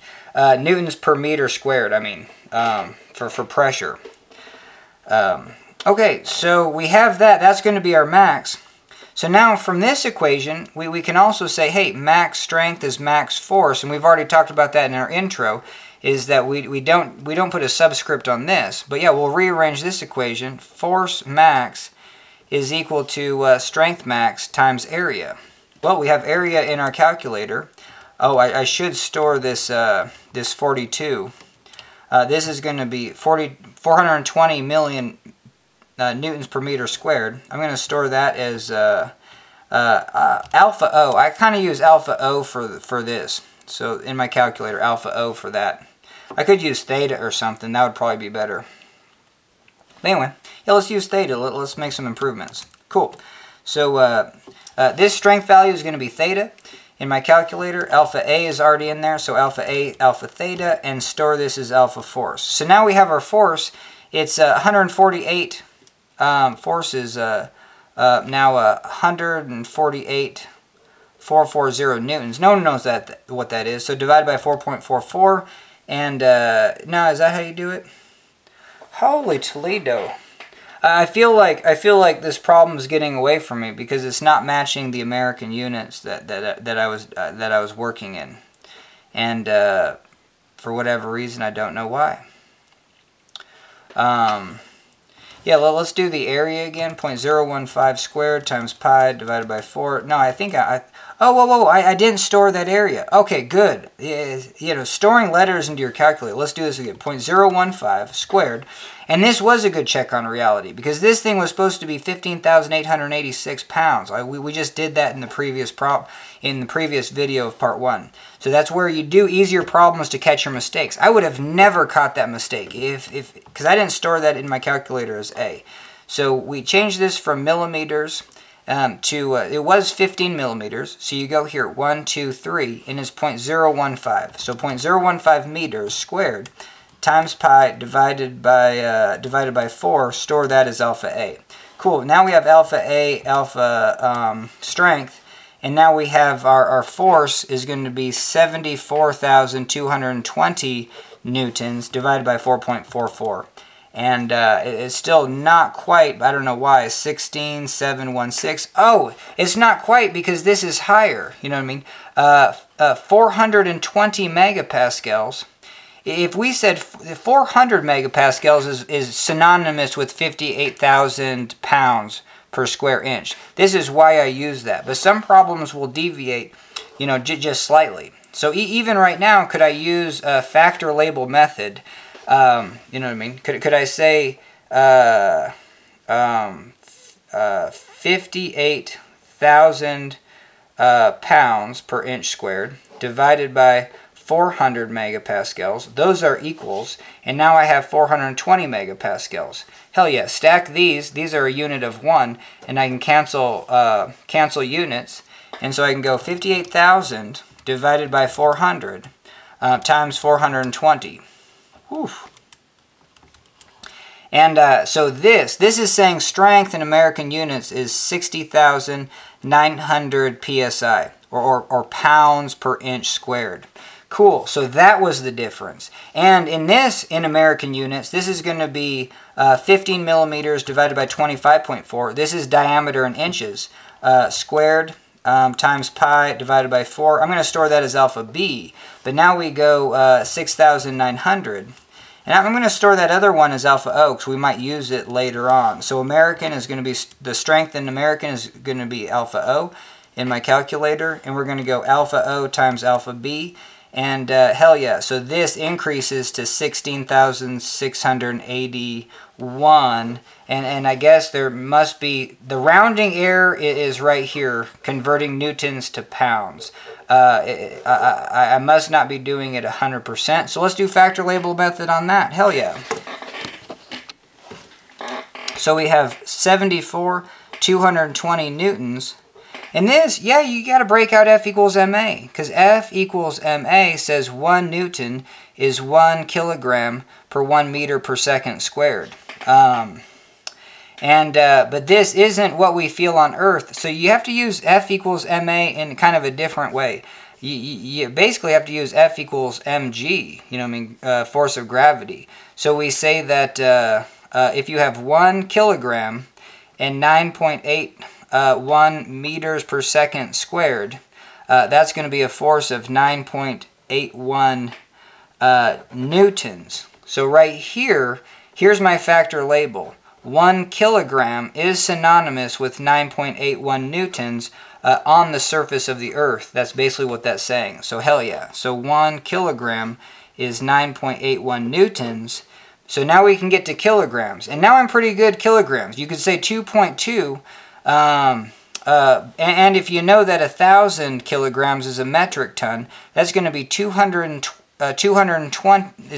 Newtons per meter squared, I mean, for pressure. Okay, so we have that. That's going to be our max. So now from this equation, we can also say, hey, max strength is max force, and we've already talked about that in our intro, is that we don't put a subscript on this. But yeah, we'll rearrange this equation. Force max is equal to strength max times area. Well, we have area in our calculator. Oh, I should store this this 42. This is going to be 420 million newtons per meter squared. I'm going to store that as alpha O. I kind of use alpha O for this. So in my calculator, alpha O for that. I could use theta or something. That would probably be better. But anyway, yeah, let's use theta. Let's make some improvements. Cool. So this strength value is going to be theta. In my calculator, alpha A is already in there. So alpha A, alpha theta, and store this as alpha force. So now we have our force. It's 148. Force is now 148,440 newtons. No one knows what that is. So divide by 4.44, and now is that how you do it? Holy Toledo! I feel like this problem is getting away from me because it's not matching the American units that I was working in, and for whatever reason I don't know why. Yeah, let's do the area again. 0.015 squared times pi divided by 4. No, I think oh, whoa, I didn't store that area. Okay, good. You know, storing letters into your calculator. Let's do this again. 0.015 squared. And this was a good check on reality because this thing was supposed to be 15,886 pounds. We just did that in the previous video of part 1. So that's where you do easier problems to catch your mistakes. I would have never caught that mistake because I didn't store that in my calculator as A. So we changed this from millimeters it was 15 millimeters. So you go here, 1, 2, 3, and it's 0.015. So 0.015 meters squared times pi divided by 4. Store that as alpha A. Cool. Now we have alpha A, alpha strength, and now we have our force is going to be 74,220 newtons divided by 4.44. And it's still not quite, I don't know why, 16,716. Oh, it's not quite because this is higher, you know what I mean? 420 megapascals. If we said 400 megapascals is synonymous with 58,000 pounds per square inch. This is why I use that. But some problems will deviate, you know, just slightly. So even right now, could I use a factor label method? You know what I mean? Could I say 58,000 pounds per inch squared divided by 400 megapascals. Those are equals, and now I have 420 megapascals. Hell yeah, stack these. These are a unit of 1, and I can cancel units, and so I can go 58,000 divided by 400 times 420. Whew. And so this is saying strength in American units is 60,900 psi, or pounds per inch squared. Cool, so that was the difference. And in American units, this is going to be 15 millimeters divided by 25.4. This is diameter in inches, squared times pi divided by 4. I'm going to store that as alpha B. But now we go 6,900. And I'm going to store that other one as alpha O because we might use it later on. So American is going to be, the strength in American is going to be alpha O in my calculator. And we're going to go alpha O times alpha B. And hell yeah, so this increases to 16,681. And I guess there must be, the rounding error is right here, converting newtons to pounds. I must not be doing it 100%. So let's do factor label method on that. Hell yeah. So we have 74,220 newtons. And this, yeah, you got to break out F equals ma, because F equals ma says 1 newton is 1 kilogram per 1 meter per second squared. But this isn't what we feel on Earth, so you have to use F equals ma in kind of a different way. You basically have to use F equals mg, you know what I mean, force of gravity. So we say that if you have 1 kilogram and 9.81 meters per second squared, that's going to be a force of 9.81 newtons. So right here, here's my factor label. 1 kilogram is synonymous with 9.81 newtons on the surface of the Earth. That's basically what that's saying. So hell yeah. So 1 kilogram is 9.81 newtons. So now we can get to kilograms. And now I'm pretty good kilograms. You could say 2.2. And if you know that 1,000 kilograms is a metric ton, that's going to be 220. It's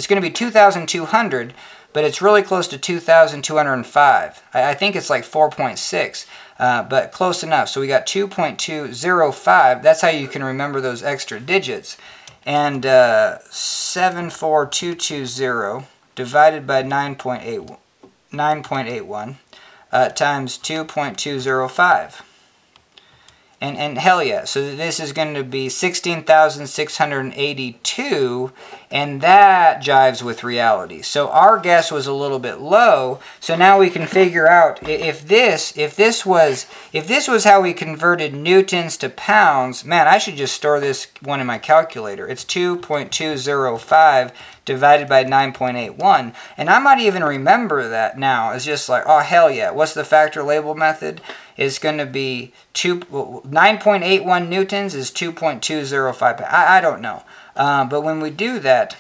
going to be 2,200, but it's really close to 2,205. I think it's like 4.6, but close enough. So we got 2.205. That's how you can remember those extra digits. And 74220 divided by 9.81 times 2.205. And hell yeah, so this is going to be 16,682, and that jives with reality. So our guess was a little bit low, so now we can figure out if this was how we converted newtons to pounds. Man, I should just store this one in my calculator. It's 2.205 divided by 9.81. And I might even remember that now. It's just like, oh, hell yeah. What's the factor label method? It's going to be 9.81 newtons is 2.205 pounds. I don't know. But when we do that,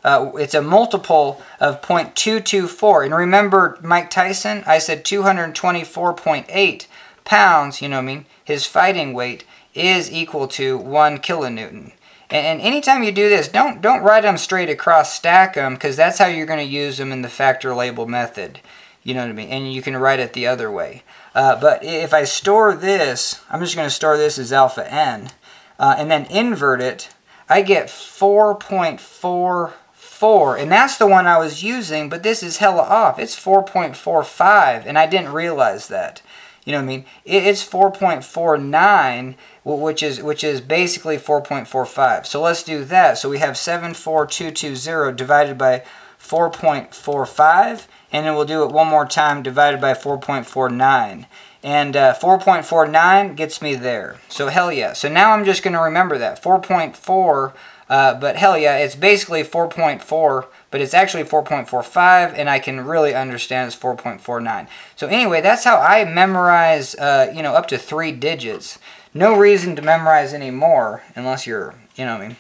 it's a multiple of 0.224. And remember Mike Tyson? I said 224.8 pounds, you know what I mean? His fighting weight is equal to 1 kilonewton. And anytime you do this, don't write them straight across, stack them, because that's how you're going to use them in the factor label method. You know what I mean? And you can write it the other way. But if I store this, I'm just going to store this as alpha n, and then invert it, I get 4.44, and that's the one I was using, but this is hella off. It's 4.45, and I didn't realize that. You know what I mean? It's 4.49, which is basically 4.45. So let's do that. So we have 74220 divided by 4.45, and then we'll do it one more time, divided by 4.49. And 4.49 gets me there. So hell yeah. So now I'm just going to remember that. 4.4, but hell yeah, it's basically 4.4, but it's actually 4.45, and I can really understand it's 4.49. So anyway, that's how I memorize, you know, up to 3 digits. No reason to memorize any more unless you're, you know what I mean,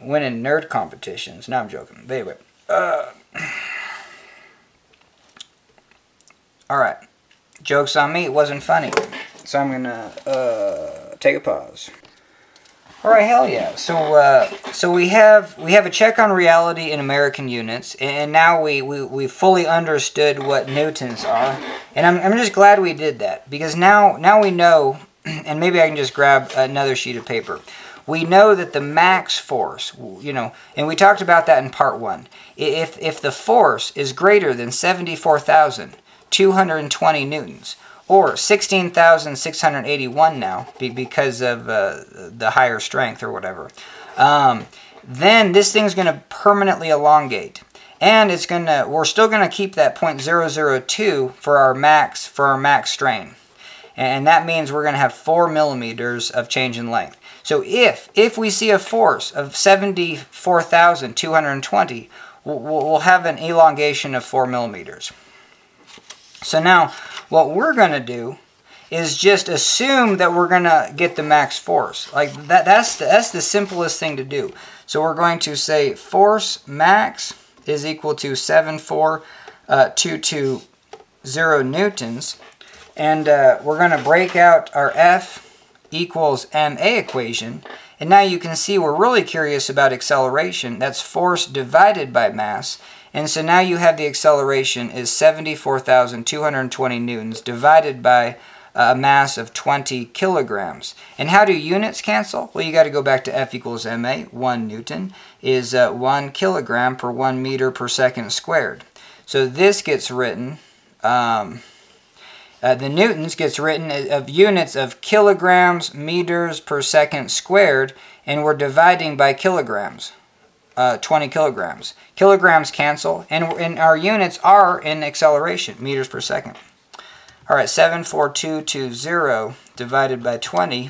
winning nerd competitions. No, I'm joking. But anyway. Alright. Joke's on me. It wasn't funny. So I'm going to take a pause. Alright, hell yeah. So we have a check on reality in American units, and now we fully understood what newtons are. And I'm just glad we did that, because now we know, and maybe I can just grab another sheet of paper. We know that the max force, you know, and we talked about that in part 1. If the force is greater than 74,220 newtons, or 16,681 now, because of the higher strength or whatever, then this thing's going to permanently elongate. And we're still going to keep that 0.002 for our max strain. And that means we're going to have 4 millimeters of change in length. So if we see a force of 74,220, we'll have an elongation of 4 millimeters. So now, what we're going to do is just assume that we're going to get the max force. Like that's the simplest thing to do. So we're going to say force max is equal to 74,220 newtons. And we're going to break out our F equals ma equation. And now you can see we're really curious about acceleration. That's force divided by mass. And so now you have the acceleration is 74,220 newtons divided by a mass of 20 kilograms. And how do units cancel? Well, you got to go back to F equals ma. 1 newton is 1 kilogram per 1 meter per second squared. So this gets written, the newtons gets written of units of kilograms, meters per second squared, and we're dividing by kilograms. 20 kilograms. Kilograms cancel, and our units are in acceleration, meters per second. Alright, 74220 divided by 20,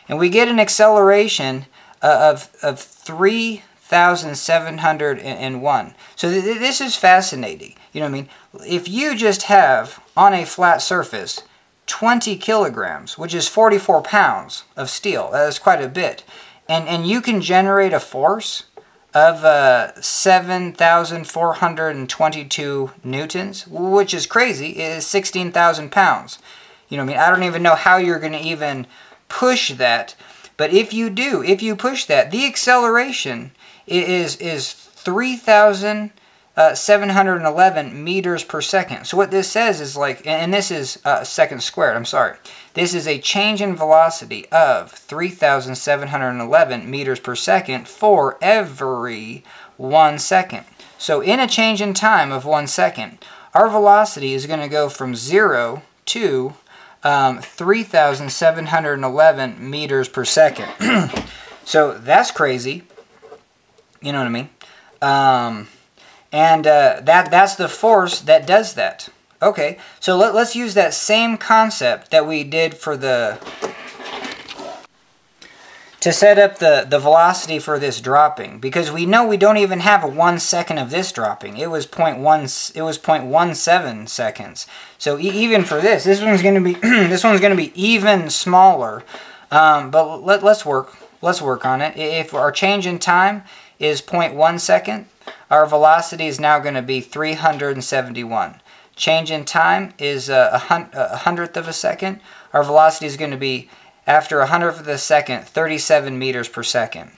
and we get an acceleration of 3,701. So this is fascinating. You know what I mean? If you just have, on a flat surface, 20 kilograms, which is 44 pounds of steel, that is quite a bit, and you can generate a force of 7,422 newtons, which is crazy, is 16,000 pounds. You know what I mean? I don't even know how you're going to even push that, but if you do, if you push that, the acceleration is 3,711 meters per second. So what this says is like, and this is second squared, I'm sorry. This is a change in velocity of 3,711 meters per second for every 1 second. So in a change in time of 1 second, our velocity is going to go from 0 to 3,711 meters per second. So that's crazy. You know what I mean? That's the force that does that. Okay, so let's use that same concept that we did for the to set up the velocity for this dropping, because we know we don't even have a 1 second of this dropping. It was 0.17 seconds. So even for this one's going to be this one's going to be even smaller. But let's work on it. If our change in time is 0.1 second, our velocity is now going to be 371. Change in time is a hundredth of a second. Our velocity is going to be, after a hundredth of a second, 37 meters per second.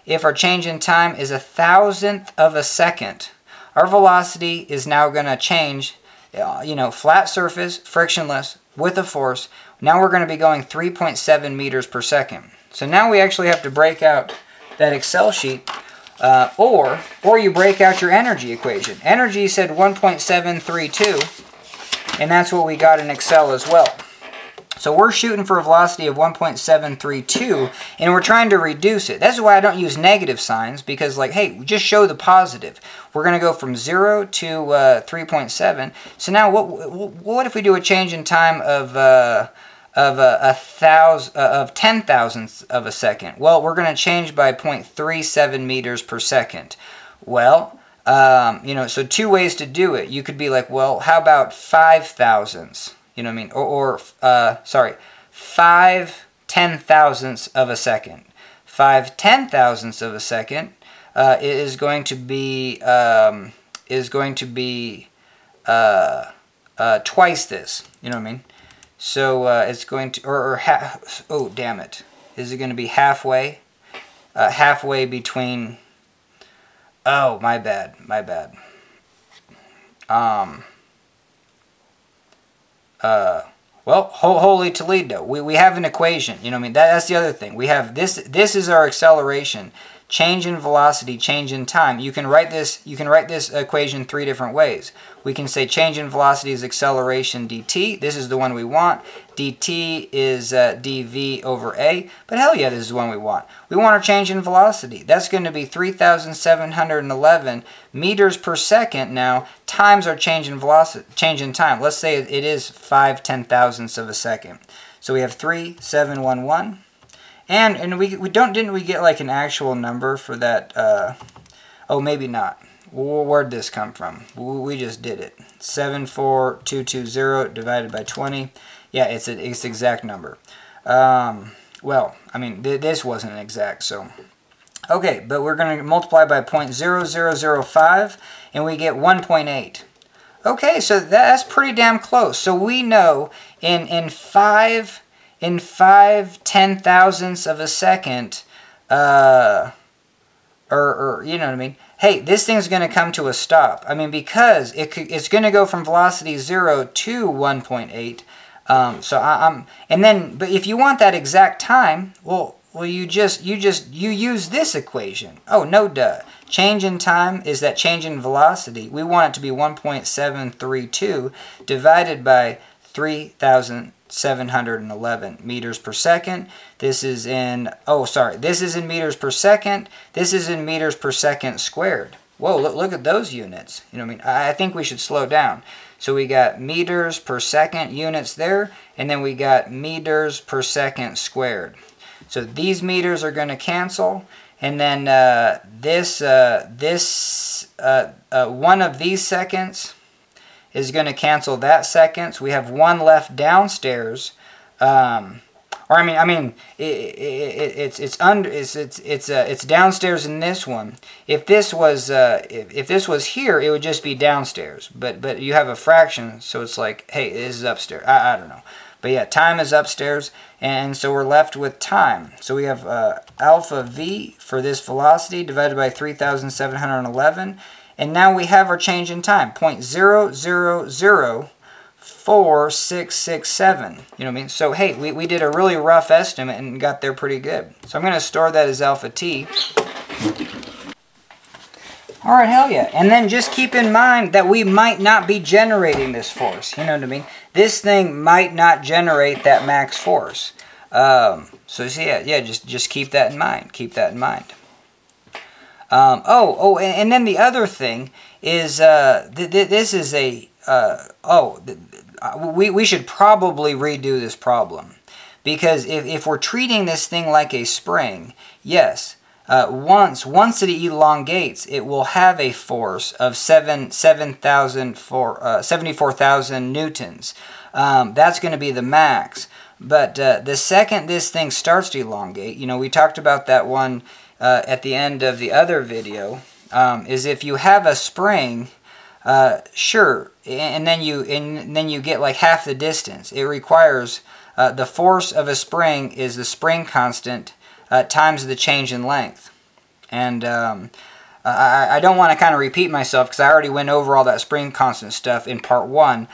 If our change in time is 1,000th of a second, our velocity is now going to change, flat surface, frictionless, with a force. Now we're going to be going 3.7 meters per second. So now we actually have to break out that Excel sheet, or you break out your energy equation. Energy said 1.732, and that's what we got in Excel as well. So we're shooting for a velocity of 1.732, and we're trying to reduce it. That's why I don't use negative signs, because, like, hey, just show the positive. We're going to go from 0 to 3.7. So now what if we do a change in time of 10 thousandths of a second? Well, we're going to change by 0.37 meters per second. Well, so two ways to do it. You could be like, well, how about 5 thousandths? You know what I mean? Or 5 10,000ths of a second. 5 10,000ths of a second is going to be twice this. You know what I mean? So it's going to, oh damn it, is it going to be halfway? Halfway between. Oh, my bad. Well, holy Toledo, we have an equation, you know what I mean? That's the other thing. We have this is our acceleration, change in velocity, change in time. You can write this equation 3 different ways. We can say change in velocity is acceleration dt. This is the one we want. dt is dv over a. But hell yeah, this is the one we want. We want our change in velocity. That's going to be 3,711 meters per second now, times our change in velocity, change in time. Let's say it is 5 10,000ths of a second. So we have 3,711. And didn't we get like an actual number for that? Oh, maybe not. Where'd this come from? We just did it. 74220 divided by 20. Yeah, it's the exact number. Well, I mean, this wasn't exact, so. Okay, but we're going to multiply by 0.0005, and we get 1.8. Okay, so that's pretty damn close. So we know in 5 10,000ths of a second, or you know what I mean? Hey, this thing's going to come to a stop. I mean, because it's going to go from velocity 0 to 1.8. But if you want that exact time, well, you use this equation. Oh, no duh. Change in time is that change in velocity. We want it to be 1.732 divided by 3,711 meters per second. This is in, this is in meters per second. This is in meters per second squared. Whoa, look at those units. You know what I mean? I think we should slow down. So we got meters per second units there, and then we got meters per second squared. So these meters are going to cancel, and then one of these seconds is going to cancel that seconds. We have one left downstairs, it's downstairs in this one. If this was here, it would just be downstairs. But you have a fraction, so it's like, hey, this is upstairs. I don't know. But yeah, time is upstairs, and so we're left with time. So we have alpha v for this velocity divided by 3,711. And now we have our change in time, 0.004667. You know what I mean? So, hey, we did a really rough estimate and got there pretty good. So I'm going to store that as alpha t. All right, hell yeah. And then just keep in mind that we might not be generating this force. You know what I mean? This thing might not generate that max force. So yeah, just keep that in mind. Keep that in mind. And then the other thing is, this is a, we should probably redo this problem. Because if we're treating this thing like a spring, yes, once it elongates, it will have a force of 74,000 newtons. That's going to be the max. But the second this thing starts to elongate, you know, we talked about that one at the end of the other video, is if you have a spring, sure, and then you get like half the distance. It requires the force of a spring is the spring constant times the change in length. And I don't want to kind of repeat myself because I already went over all that spring constant stuff in part 1.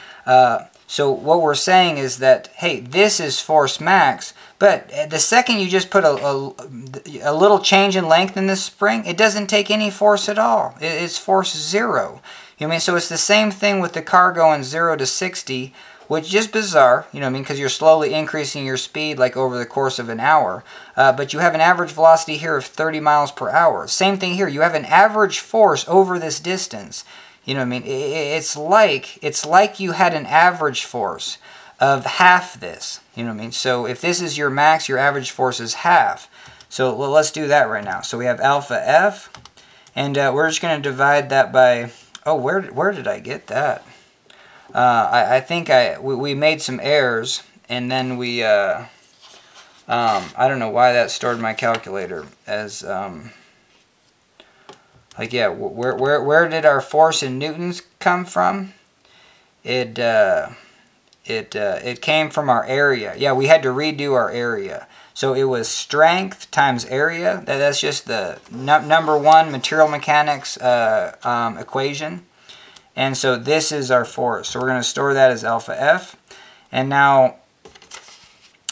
So what we're saying is that, hey, this is force max, but the second you just put a little change in length in this spring, it doesn't take any force at all. It's force 0. You know what I mean? So it's the same thing with the car going 0 to 60, which is just bizarre, you know what I mean, because you're slowly increasing your speed like over the course of an hour. But you have an average velocity here of 30 miles per hour. Same thing here. You have an average force over this distance. You know what I mean? It's like you had an average force of half this. You know what I mean? So if this is your max, your average force is half. So let's do that right now. So we have alpha F, and we're just going to divide that by... Oh, where did I get that? I think we made some errors, and then we... I don't know why that stored my calculator as... Like, yeah, where did our force in newtons come from? It came from our area. Yeah, we had to redo our area. So it was strength times area. That's just the number 1 material mechanics equation. And so this is our force. So we're going to store that as alpha F. And now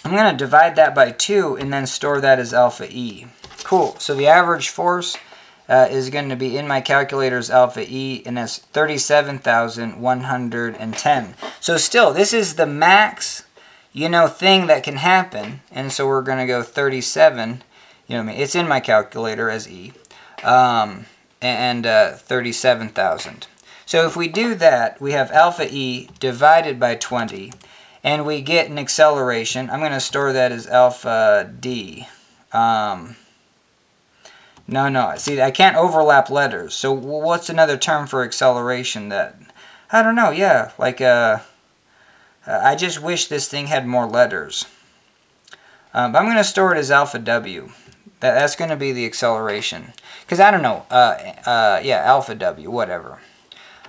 I'm going to divide that by 2 and then store that as alpha E. Cool. So the average force is going to be in my calculator's alpha E, and that's 37,110. So still, this is the max, you know, thing that can happen. And so we're going to go 37, you know what I mean? It's in my calculator as E, and 37,000. So if we do that, we have alpha E divided by 20, and we get an acceleration. I'm going to store that as alpha D. No. See, I can't overlap letters. So what's another term for acceleration that... I don't know, yeah. Like, I just wish this thing had more letters. But I'm going to store it as alpha W. That's going to be the acceleration. Because I don't know. Yeah, alpha W, whatever.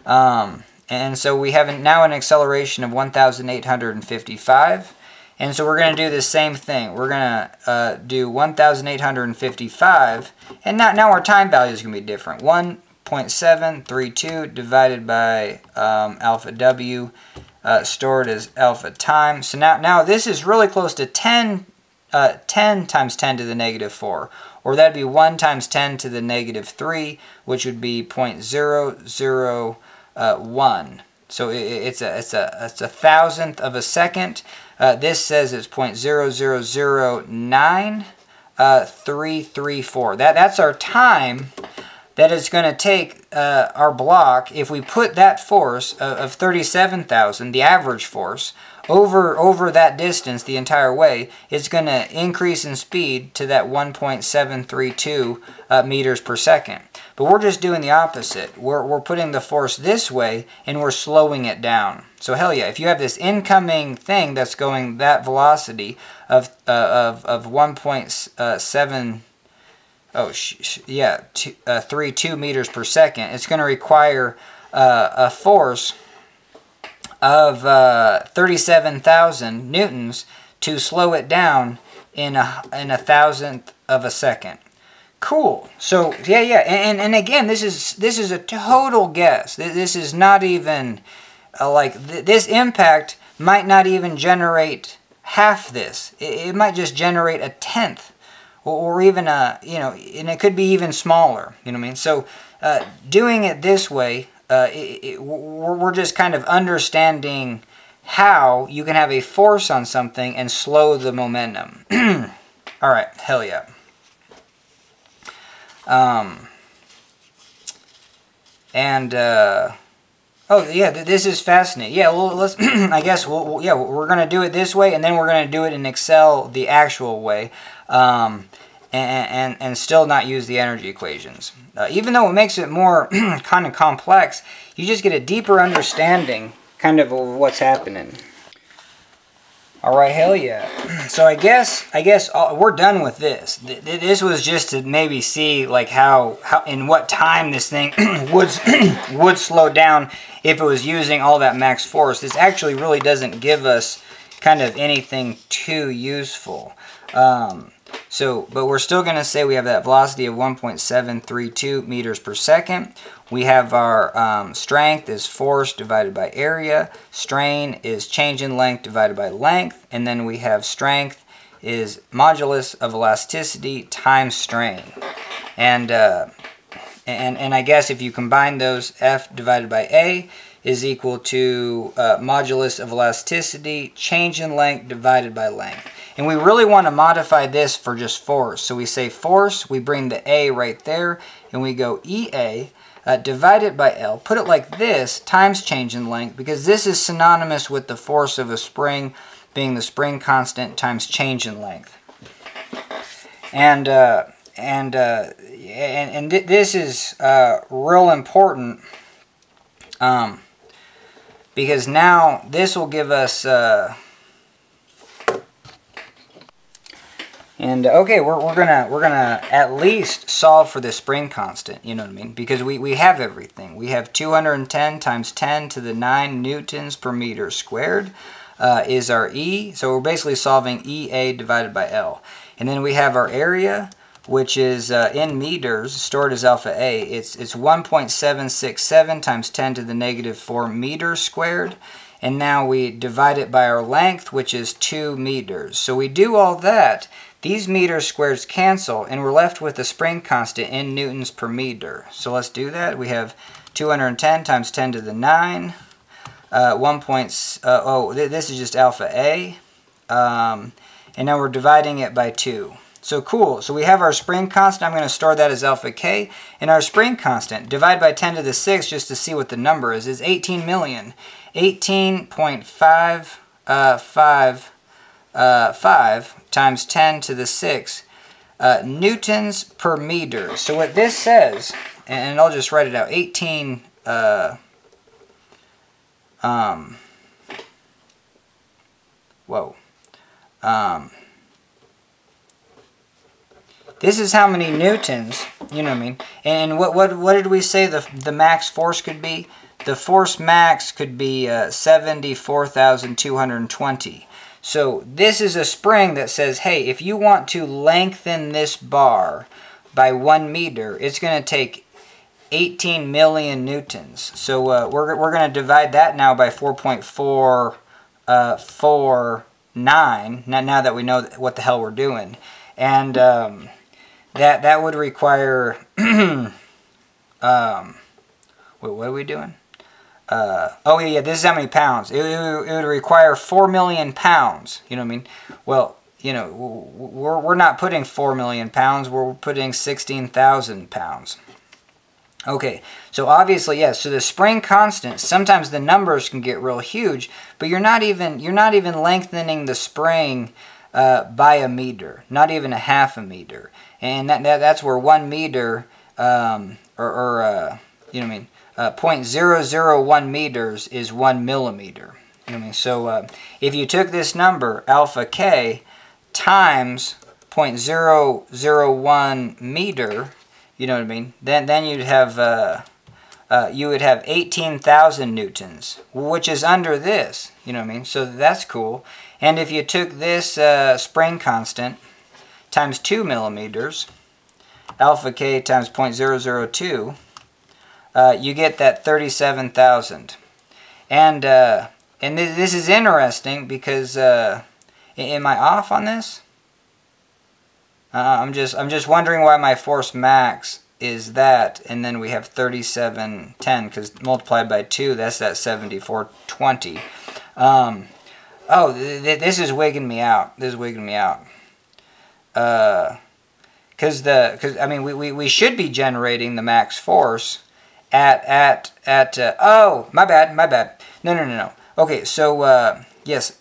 And so we have now an acceleration of 1,855. And so we're going to do the same thing. We're going to do 1,855. And now our time value is going to be different. 1.732 divided by alpha W, stored as alpha time. So now this is really close to 10 times 10 to the negative 4. Or that would be 1 times 10 to the negative 3, which would be 0.001. So it's a thousandth of a second. This says it's 0.0009334. That's our time that it's going to take our block, if we put that force of 37,000, the average force, over that distance the entire way, it's going to increase in speed to that 1.732 meters per second. But we're just doing the opposite. We're putting the force this way, and we're slowing it down. So hell yeah, if you have this incoming thing that's going that velocity of 1.7... Oh, yeah, 32 meters per second. It's going to require a force of 37,000 newtons to slow it down in a thousandth of a second. Cool. So yeah, and again, this is a total guess. This is not even this impact might not even generate half this. It might just generate a tenth. Or even and it could be even smaller, you know what I mean? So doing it this way, we're just kind of understanding how you can have a force on something and slow the momentum. All right, hell yeah. Oh Oh yeah, this is fascinating. Yeah, well, let's. I guess yeah, we're gonna do it this way, and then we're gonna do it in Excel the actual way, and still not use the energy equations. Even though it makes it more kind of complex, you just get a deeper understanding, kind of what's happening. All right, hell yeah. So I guess we're done with this. This was just to maybe see like how in what time this thing would slow down if it was using all that max force. This actually really doesn't give us kind of anything too useful. But we're still going to say we have that velocity of 1.732 meters per second. We have our strength is force divided by area. Strain is change in length divided by length. And then we have strength is modulus of elasticity times strain. And I guess if you combine those, F divided by A is equal to modulus of elasticity, change in length divided by length. And we really want to modify this for just force. So we say force, we bring the A right there, and we go EA divided by L. Put it like this, times change in length, because this is synonymous with the force of a spring being the spring constant times change in length. And this is real important because now this will give us okay, we're gonna at least solve for the spring constant, you know what I mean? Because we have everything. We have 210 times 10 to the 9 newtons per meter squared is our E. So we're basically solving EA divided by L. And then we have our area, which is in meters, stored as alpha A. It's 1.767 times 10 to the negative 4 meters squared. And now we divide it by our length, which is 2 meters. So we do all that. These meter squares cancel, and we're left with the spring constant in newtons per meter. So let's do that. We have 210 times 10 to the 9. This is just alpha A. And now we're dividing it by 2. So cool. So we have our spring constant. I'm going to store that as alpha K. And our spring constant, divide by 10 to the 6 just to see what the number is 18 million. 18.555 times 10 to the 6 newtons per meter. So what this says, and I'll just write it out, 18 this is how many newtons, you know what I mean? And what did we say the max force could be? The force max could be 74,220. So this is a spring that says, hey, if you want to lengthen this bar by 1 meter, it's going to take 18 million newtons. So we're going to divide that now by 4.449, now that we know what the hell we're doing. And that would require, wait, what are we doing? Oh yeah, this is how many pounds. It would require 4 million pounds. You know what I mean? Well, you know, we're not putting 4 million pounds. We're putting 16,000 pounds. Okay, so obviously, yes. So the spring constant. Sometimes the numbers can get real huge, but you're not even lengthening the spring by a meter, not even a half a meter, and that's where 1 meter you know what I mean. 0.001 meters is 1 millimeter. You know what I mean? So if you took this number, alpha K, times 0.001 meter, you know what I mean? Then you'd have you would have 18,000 newtons, which is under this. You know what I mean? So that's cool. And if you took this spring constant times 2 millimeters, alpha K times 0.002. You get that 37,000, and this is interesting because am I off on this? I'm just wondering why my force max is that, and then we have 3710 because multiplied by 2, that's that 7420. This is wigging me out. This is wigging me out. Because I mean we should be generating the max force oh, my bad. No. Okay, so, yes,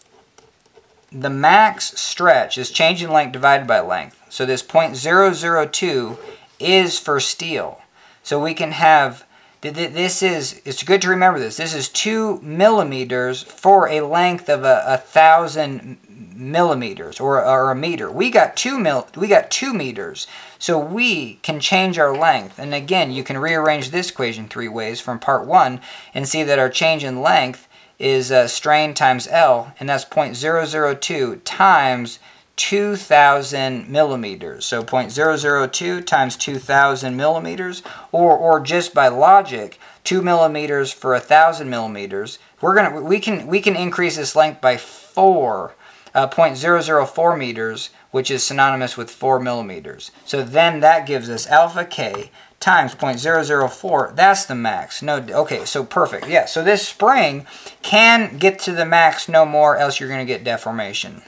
the max stretch is change in length divided by length. So this 0.002 is for steel. So we can have, it's good to remember this. This is 2 millimeters for a length of 1,000 millimeters or a meter. We got 2 meters. So we can change our length. And again, you can rearrange this equation 3 ways from part 1 and see that our change in length is strain times L, and that's 0.002 times 2,000 millimeters. So 0.002 times 2,000 millimeters, or just by logic, 2 millimeters for 1,000 millimeters. We can increase this length by 0.004 meters, which is synonymous with 4 millimeters. So then that gives us alpha K times 0.004, that's the max. No, okay, so perfect. Yeah, so this spring can get to the max no more, else you're going to get deformation.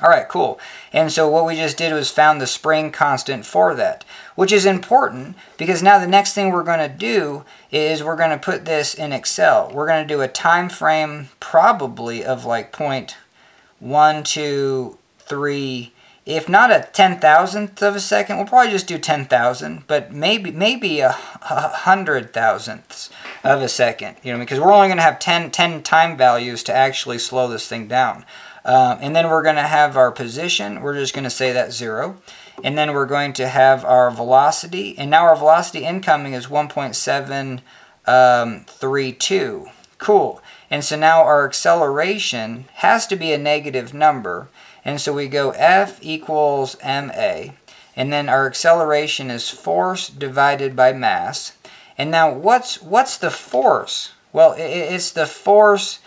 All right, cool. And so what we just did was found the spring constant for that, which is important because now the next thing we're going to do is we're going to put this in Excel. We're going to do a time frame probably of like 0.1, 2, 3, if not a 10,000th of a second, we'll probably just do 10,000, but maybe a 100,000ths of a second, you know, because we're only going to have 10 time values to actually slow this thing down. And then we're going to have our position. We're just going to say that's 0. And then we're going to have our velocity. And now our velocity incoming is 1.732. Cool. And so now our acceleration has to be a negative number. And so we go F equals ma. And then our acceleration is force divided by mass. And now what's the force? Well, it's the force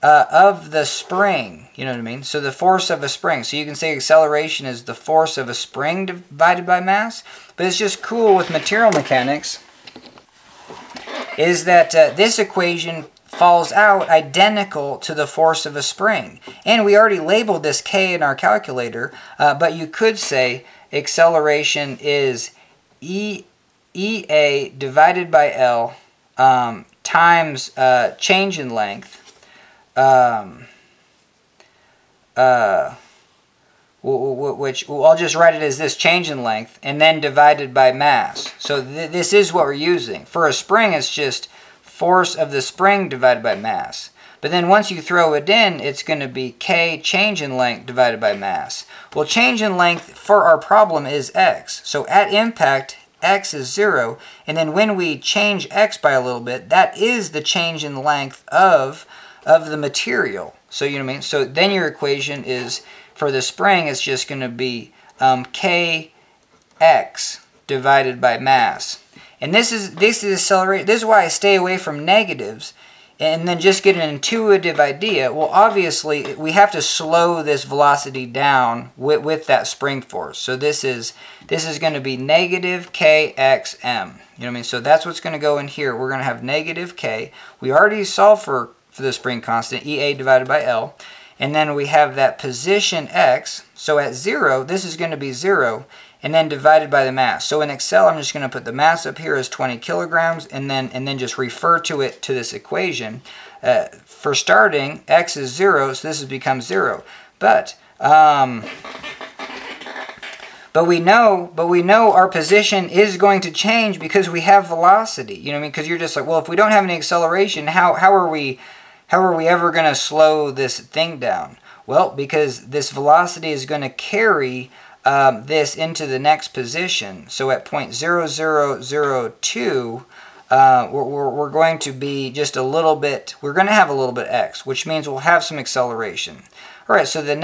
of the spring, you know what I mean? So the force of a spring. So you can say acceleration is the force of a spring divided by mass. But it's just cool with material mechanics is that this equation falls out identical to the force of a spring. And we already labeled this K in our calculator, but you could say acceleration is EA divided by L times change in length. Which I'll just write it as this change in length, and then divided by mass. So this is what we're using. For a spring, it's just force of the spring divided by mass. But then once you throw it in, it's going to be K change in length divided by mass. Well, change in length for our problem is X. So at impact, X is 0. And then when we change X by a little bit, that is the change in length of the material. So you know what I mean? So then your equation is, for the spring, it's just going to be Kx divided by mass. And this is accelerate. This is why I stay away from negatives and then just get an intuitive idea. Well, obviously, we have to slow this velocity down with that spring force. So this is going to be negative Kxm. You know what I mean? So that's what's going to go in here. We're going to have negative K. We already solved for the spring constant, EA divided by L. And then we have that position X. So at 0, this is going to be 0. And then divided by the mass. So in Excel, I'm just going to put the mass up here as 20 kilograms, and then just refer to it to this equation. For starting, X is 0, so this has become 0. But we know our position is going to change because we have velocity. You know what I mean? Because you're just like, well, if we don't have any acceleration, how are we ever going to slow this thing down? Well, because this velocity is going to carry this into the next position. So at 0.0002, we're going to be just a little bit, we're going to have a little bit X, which means we'll have some acceleration. All right, so the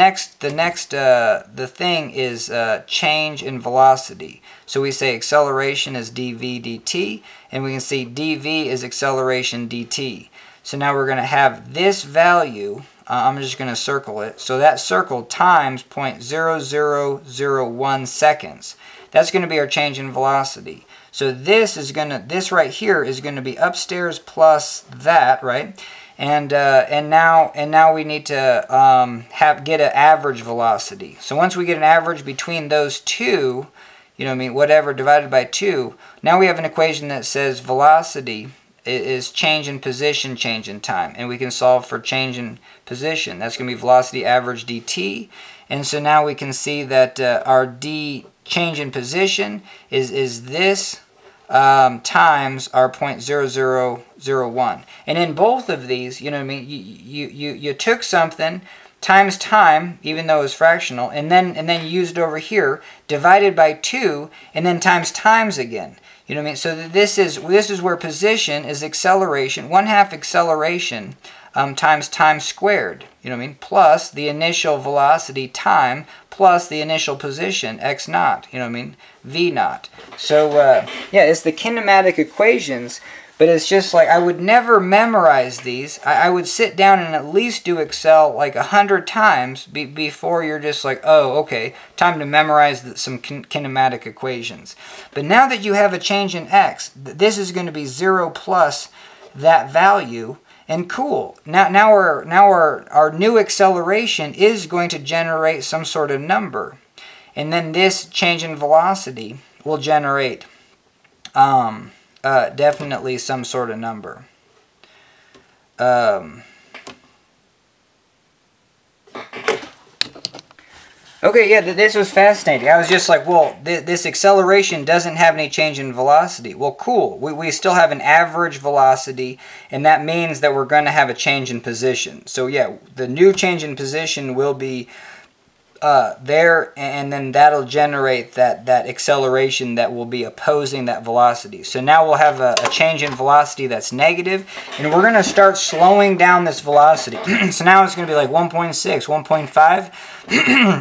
thing is change in velocity. So we say acceleration is dv dt, and we can see dv is acceleration dt. So now we're going to have this value. I'm just going to circle it. So that circle times 0.0001 seconds. That's going to be our change in velocity. So this right here is going to be upstairs plus that, right? And now we need to get an average velocity. So once we get an average between those two, you know what I mean, whatever divided by 2. Now we have an equation that says velocity is change in position, change in time. And we can solve for change in position. That's going to be velocity average dt. And so now we can see that our d change in position is this times our 0.0001. And in both of these, you know what I mean, you took something times time, even though it was fractional, and then you used it over here, divided by 2, and then times again. You know what I mean? So this is where position is acceleration, 1/2 acceleration times time squared. You know what I mean? Plus the initial velocity time plus the initial position x naught. You know what I mean? V naught. So yeah, it's the kinematic equations. But it's just like I would never memorize these. I would sit down and at least do Excel like 100 times before you're just like, oh, okay, time to memorize some kinematic equations. But now that you have a change in x, this is going to be 0 plus that value. And cool. Now our new acceleration is going to generate some sort of number. And then this change in velocity will generate definitely some sort of number. Okay, yeah, this was fascinating. I was just like, well, this acceleration doesn't have any change in velocity. Well, cool. We still have an average velocity, and that means that we're going to have a change in position. So yeah, the new change in position will be there, and then that'll generate that acceleration that will be opposing that velocity. So now we'll have a change in velocity that's negative, and we're going to start slowing down this velocity. So now it's going to be like 1.6, 1.5,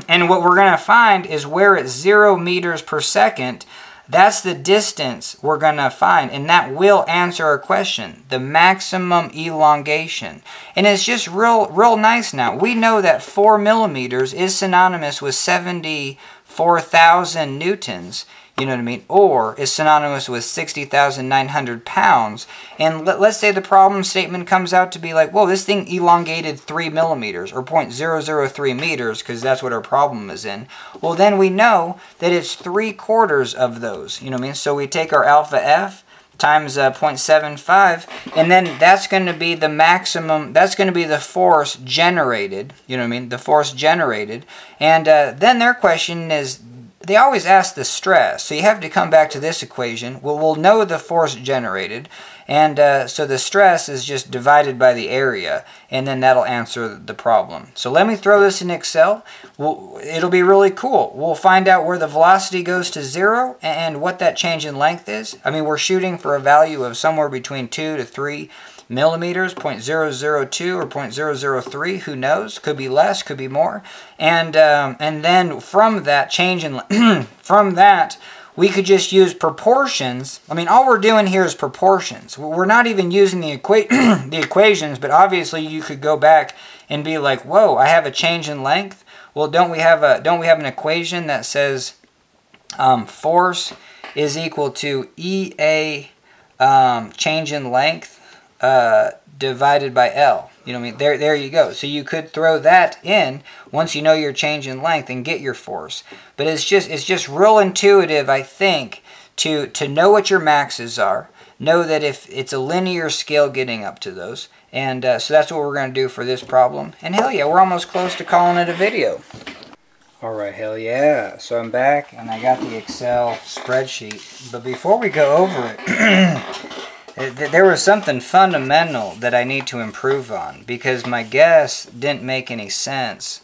and what we're going to find is where it's 0 meters per second, that's the distance we're going to find, and that will answer our question, the maximum elongation. And it's just real nice now. We know that 4 millimeters is synonymous with 74,000 newtons, you know what I mean, or is synonymous with 60,900 pounds. And let's say the problem statement comes out to be like, whoa, this thing elongated 3 millimeters, or 0.003 meters, because that's what our problem is in. Well, then we know that it's 3/4 of those, you know what I mean? So we take our alpha f times 0.75, and then that's going to be the maximum, that's going to be the force generated, you know what I mean, the force generated. And then their question is, they always ask the stress, so you have to come back to this equation. Well, we'll know the force generated, and so the stress is just divided by the area, and then that'll answer the problem. So let me throw this in Excel. It'll be really cool. We'll find out where the velocity goes to 0 and what that change in length is. I mean, we're shooting for a value of somewhere between 2 to 3 millimeters, 0.002 or 0.003, who knows? Could be less, could be more. And then from that change in from that, we could just use proportions. I mean, all we're doing here is proportions. We're not even using the equations, but obviously you could go back and be like, whoa, I have a change in length. Well, don't we have an equation that says force is equal to EA change in length divided by L. You know what I mean? There you go. So you could throw that in once you know your change in length and get your force. But it's just real intuitive, I think, to know what your maxes are. Know that if it's a linear scale getting up to those. And so that's what we're going to do for this problem. And hell yeah, we're almost close to calling it a video. Alright, hell yeah. So I'm back and I got the Excel spreadsheet. But before we go over it, there was something fundamental that I need to improve on, because my guess didn't make any sense.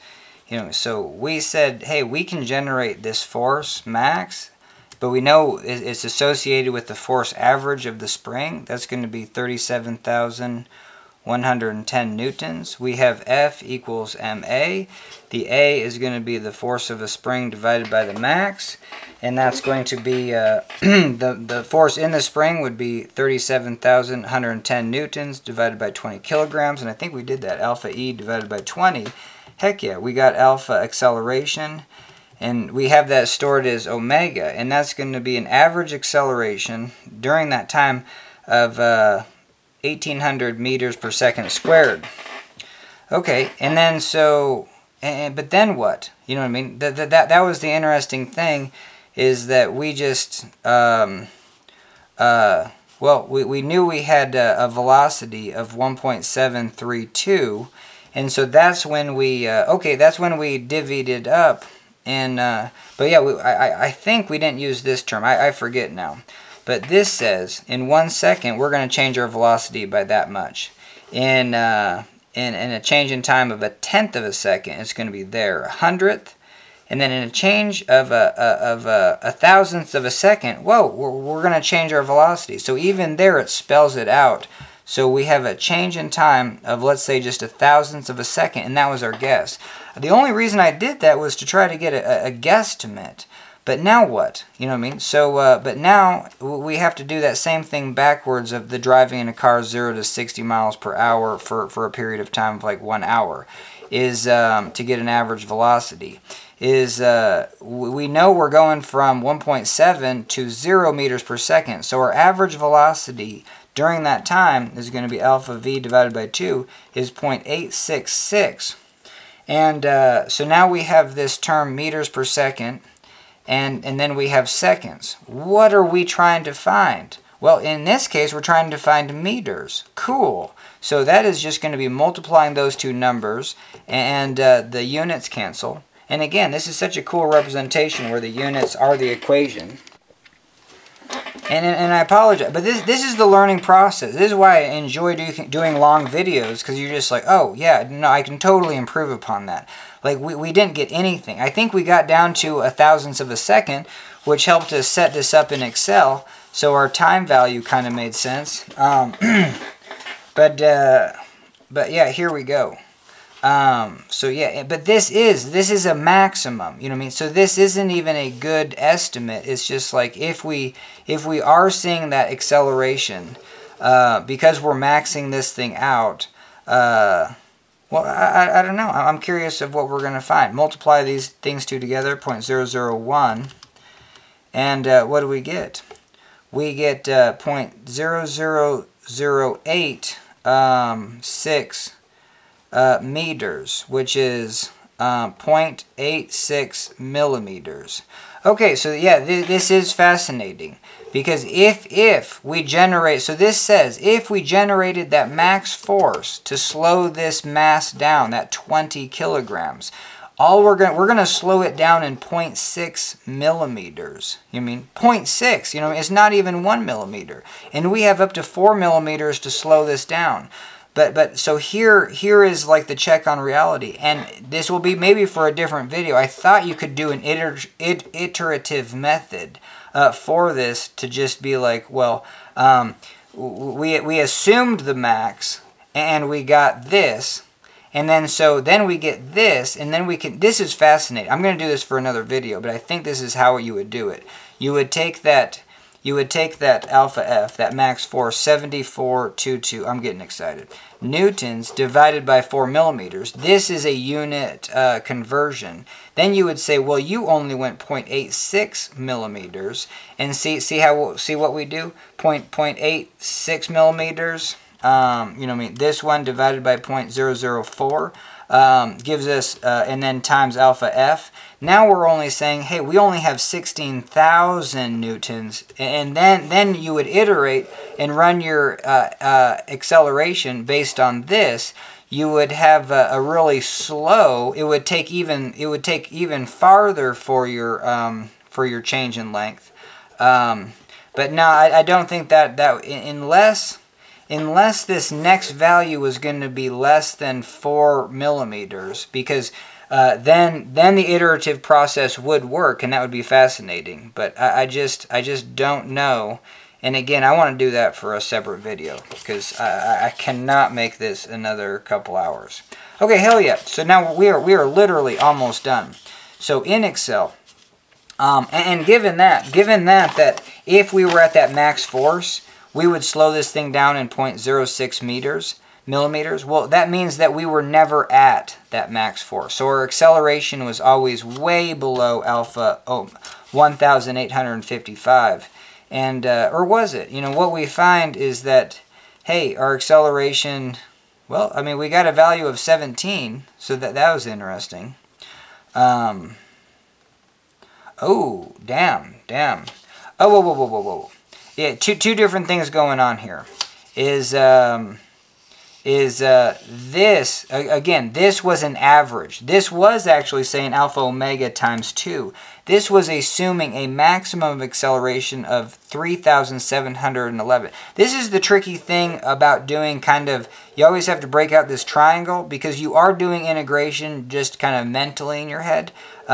You know, so we said, hey, we can generate this force max, but we know it's associated with the force average of the spring. That's going to be 37,110 newtons. We have F equals ma. The A is going to be the force of a spring divided by the max, and that's going to be the force in the spring would be 37,110 newtons divided by 20 kilograms, and I think we did that, alpha E divided by 20. Heck yeah, we got alpha acceleration, and we have that stored as omega, and that's going to be an average acceleration during that time of 1,800 meters per second squared. Okay, and then so, but then what? You know what I mean? That was the interesting thing, is that we just, well, we knew we had a velocity of 1.732, and so that's when we, okay, that's when we divvied it up, and, but yeah, I think we didn't use this term, I forget now, but this says, in 1 second, we're going to change our velocity by that much. In a change in time of 1/10 of a second, it's going to be there, 100th. And then in a change of a 1,000th of a second, whoa, we're going to change our velocity. So even there, it spells it out. So we have a change in time of, let's say, just 1,000th of a second, and that was our guess. The only reason I did that was to try to get a guesstimate. But now what? You know what I mean? So, but now we have to do that same thing backwards of the driving in a car 0 to 60 miles per hour for a period of time of like 1 hour, is to get an average velocity. Is we know we're going from 1.7 to 0 meters per second. So our average velocity during that time is going to be alpha v divided by 2 is 0.866. And so now we have this term meters per second. And then we have seconds. What are we trying to find? Well, in this case, we're trying to find meters. Cool. So that is just going to be multiplying those two numbers, and the units cancel. And again, this is such a cool representation where the units are the equation. And I apologize, but this is the learning process. This is why I enjoy doing long videos, because you're just like, oh, yeah, no, I can totally improve upon that. Like, we didn't get anything. I think we got down to 1,000th of a second, which helped us set this up in Excel, so our time value kind of made sense. But yeah, here we go. So yeah, but this is a maximum, you know what I mean? So this isn't even a good estimate. It's just like if we are seeing that acceleration, because we're maxing this thing out, well, I don't know. I'm curious of what we're going to find. Multiply these things two together, 0.001, and what do we get? We get 0.0008 meters, which is 0.86 millimeters. Okay, so yeah, this is fascinating, because if we generate, so this says if we generated that max force to slow this mass down, that 20 kilograms, we're gonna slow it down in 0.6 millimeters. You mean 0.6? You know, it's not even 1 millimeter, and we have up to 4 millimeters to slow this down. But so here is like the check on reality, and this will be maybe for a different video. I thought you could do an iterative method for this, to just be like, well, we assumed the max, and we got this, and then then we get this, and then we can. This is fascinating. I'm going to do this for another video, but I think this is how you would do it. You would take that. You would take that alpha F, that max force, 7422, I'm getting excited, newtons divided by 4 millimeters. This is a unit conversion. Then you would say, well, you only went 0.86 millimeters. And see what we do? 0.86 millimeters. You know what I mean? This one divided by 0.004 gives us, and then times alpha F. Now we're only saying, hey, we only have 16,000 newtons, and then you would iterate and run your acceleration based on this. You would have a really slow. It would take even farther for your change in length. But no, I don't think that unless this next value was going to be less than 4 millimeters, because then the iterative process would work, and that would be fascinating. But I just don't know. And again, I want to do that for a separate video, because I cannot make this another couple hours. Okay, hell yeah. So now we are literally almost done. So in Excel, and given that if we were at that max force, we would slow this thing down in 0.06 millimeters. Well, that means that we were never at that max force. So our acceleration was always way below alpha 1,855. And, or was it? You know, what we find is that, hey, our acceleration, well, I mean, we got a value of 17, so that was interesting. Oh, damn. Oh, whoa. Yeah, two different things going on here. This, again, this was an average. This was actually saying alpha omega times 2. This was assuming a maximum of acceleration of 3,711. This is the tricky thing about doing kind of, you always have to break out this triangle because you are doing integration just kind of mentally in your head.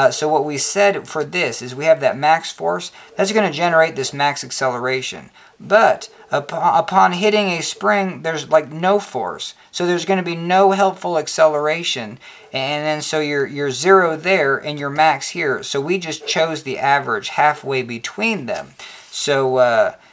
So what we said for this is we have that max force. That's going to generate this max acceleration. But upon hitting a spring, there's like no force. So there's going to be no helpful acceleration. And then so you're 0 there and your max here. So we just chose the average halfway between them. So,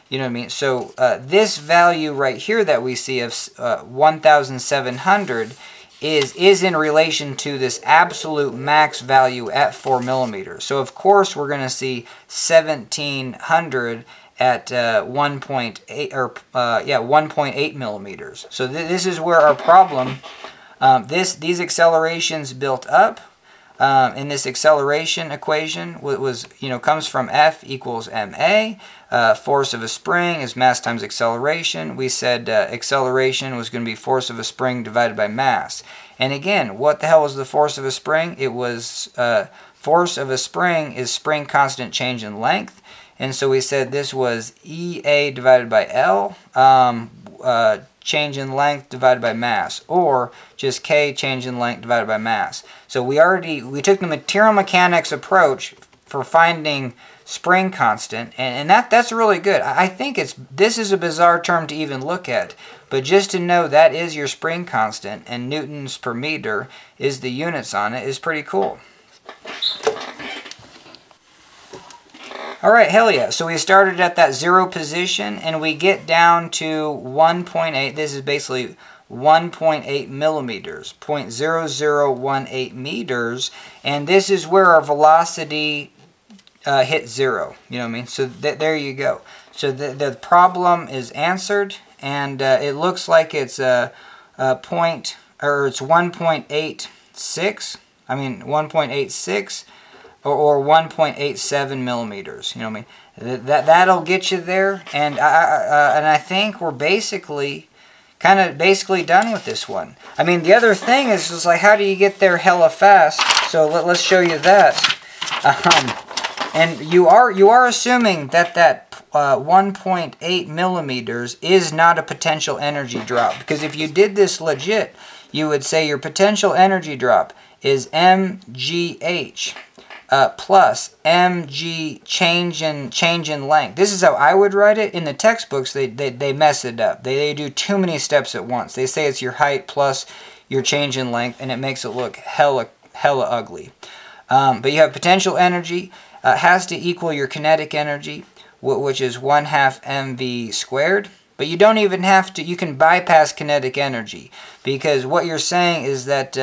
you know what I mean? So this value right here that we see of 1,700 is in relation to this absolute max value at 4 millimeters. So of course we're going to see 1,700 at 1.8 or 1.8 millimeters. So this is where our problem, these accelerations built up in this acceleration equation comes from F equals ma. Force of a spring is mass times acceleration. We said acceleration was going to be force of a spring divided by mass. And again, what the hell was the force of a spring? It was force of a spring is spring constant change in length. And so we said this was EA divided by L, change in length divided by mass, or just K change in length divided by mass. So we took the material mechanics approach for finding spring constant, and that's really good. I think this is a bizarre term to even look at, but just to know that is your spring constant and newtons per meter is the units on it is pretty cool. Alright, hell yeah. So we started at that 0 position and we get down to 1.8. This is basically 1.8 millimeters, 0.0018 meters. And this is where our velocity hits 0. You know what I mean? So there you go. So the problem is answered, and it looks like it's it's 1.86. I mean 1.86. Or 1.87 millimeters. You know what I mean? That'll get you there, and I think we're basically done with this one. I mean, the other thing is just like, how do you get there hella fast? So let's show you that. And you are assuming that 1.8 millimeters is not a potential energy drop, because if you did this legit, you would say your potential energy drop is mgh. Plus mg change in length. This is how I would write it. In the textbooks, they mess it up. They do too many steps at once. They say it's your height plus your change in length, and it makes it look hella ugly. But you have potential energy has to equal your kinetic energy, which is 1/2 mv squared. But you don't even have to. You can bypass kinetic energy, because what you're saying is that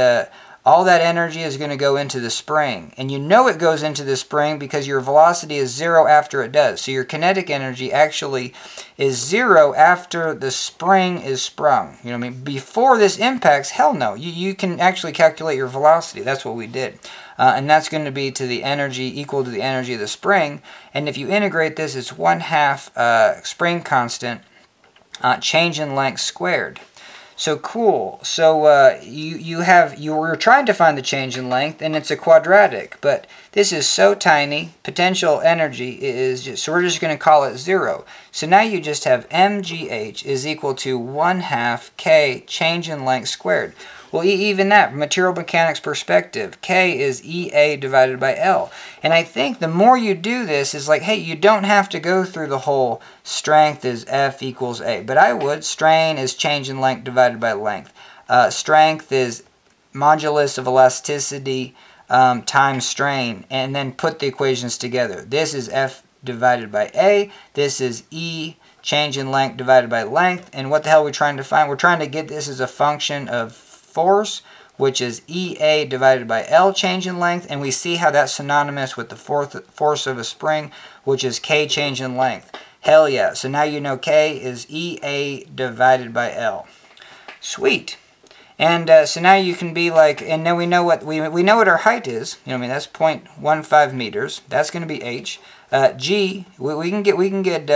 all that energy is going to go into the spring. And you know it goes into the spring because your velocity is 0 after it does. So your kinetic energy actually is 0 after the spring is sprung. You know what I mean? Before this impacts, hell no. You can actually calculate your velocity. That's what we did. And that's going to be to the energy equal to the energy of the spring. And if you integrate this, it's 1/2 spring constant change in length squared. So cool. So you were trying to find the change in length, and it's a quadratic, but this is so tiny. Potential energy is just, so we're just going to call it 0. So now you just have mgh is equal to 1/2 k change in length squared. Well, even that, material mechanics perspective, K is EA divided by L. And I think the more you do this is like, hey, you don't have to go through the whole strength is F equals A. But I would. Strain is change in length divided by length. Strength is modulus of elasticity times strain. And then put the equations together. This is F divided by A. This is E change in length divided by length. And what the hell are we trying to find? We're trying to get this as a function of force, which is EA divided by L change in length, and we see how that's synonymous with the force of a spring, which is K change in length. Hell yeah. So now you know K is EA divided by L. Sweet. And so now you can be like, and then we know what our height is. You know what I mean? That's 0.15 meters. That's going to be h. G, we can get.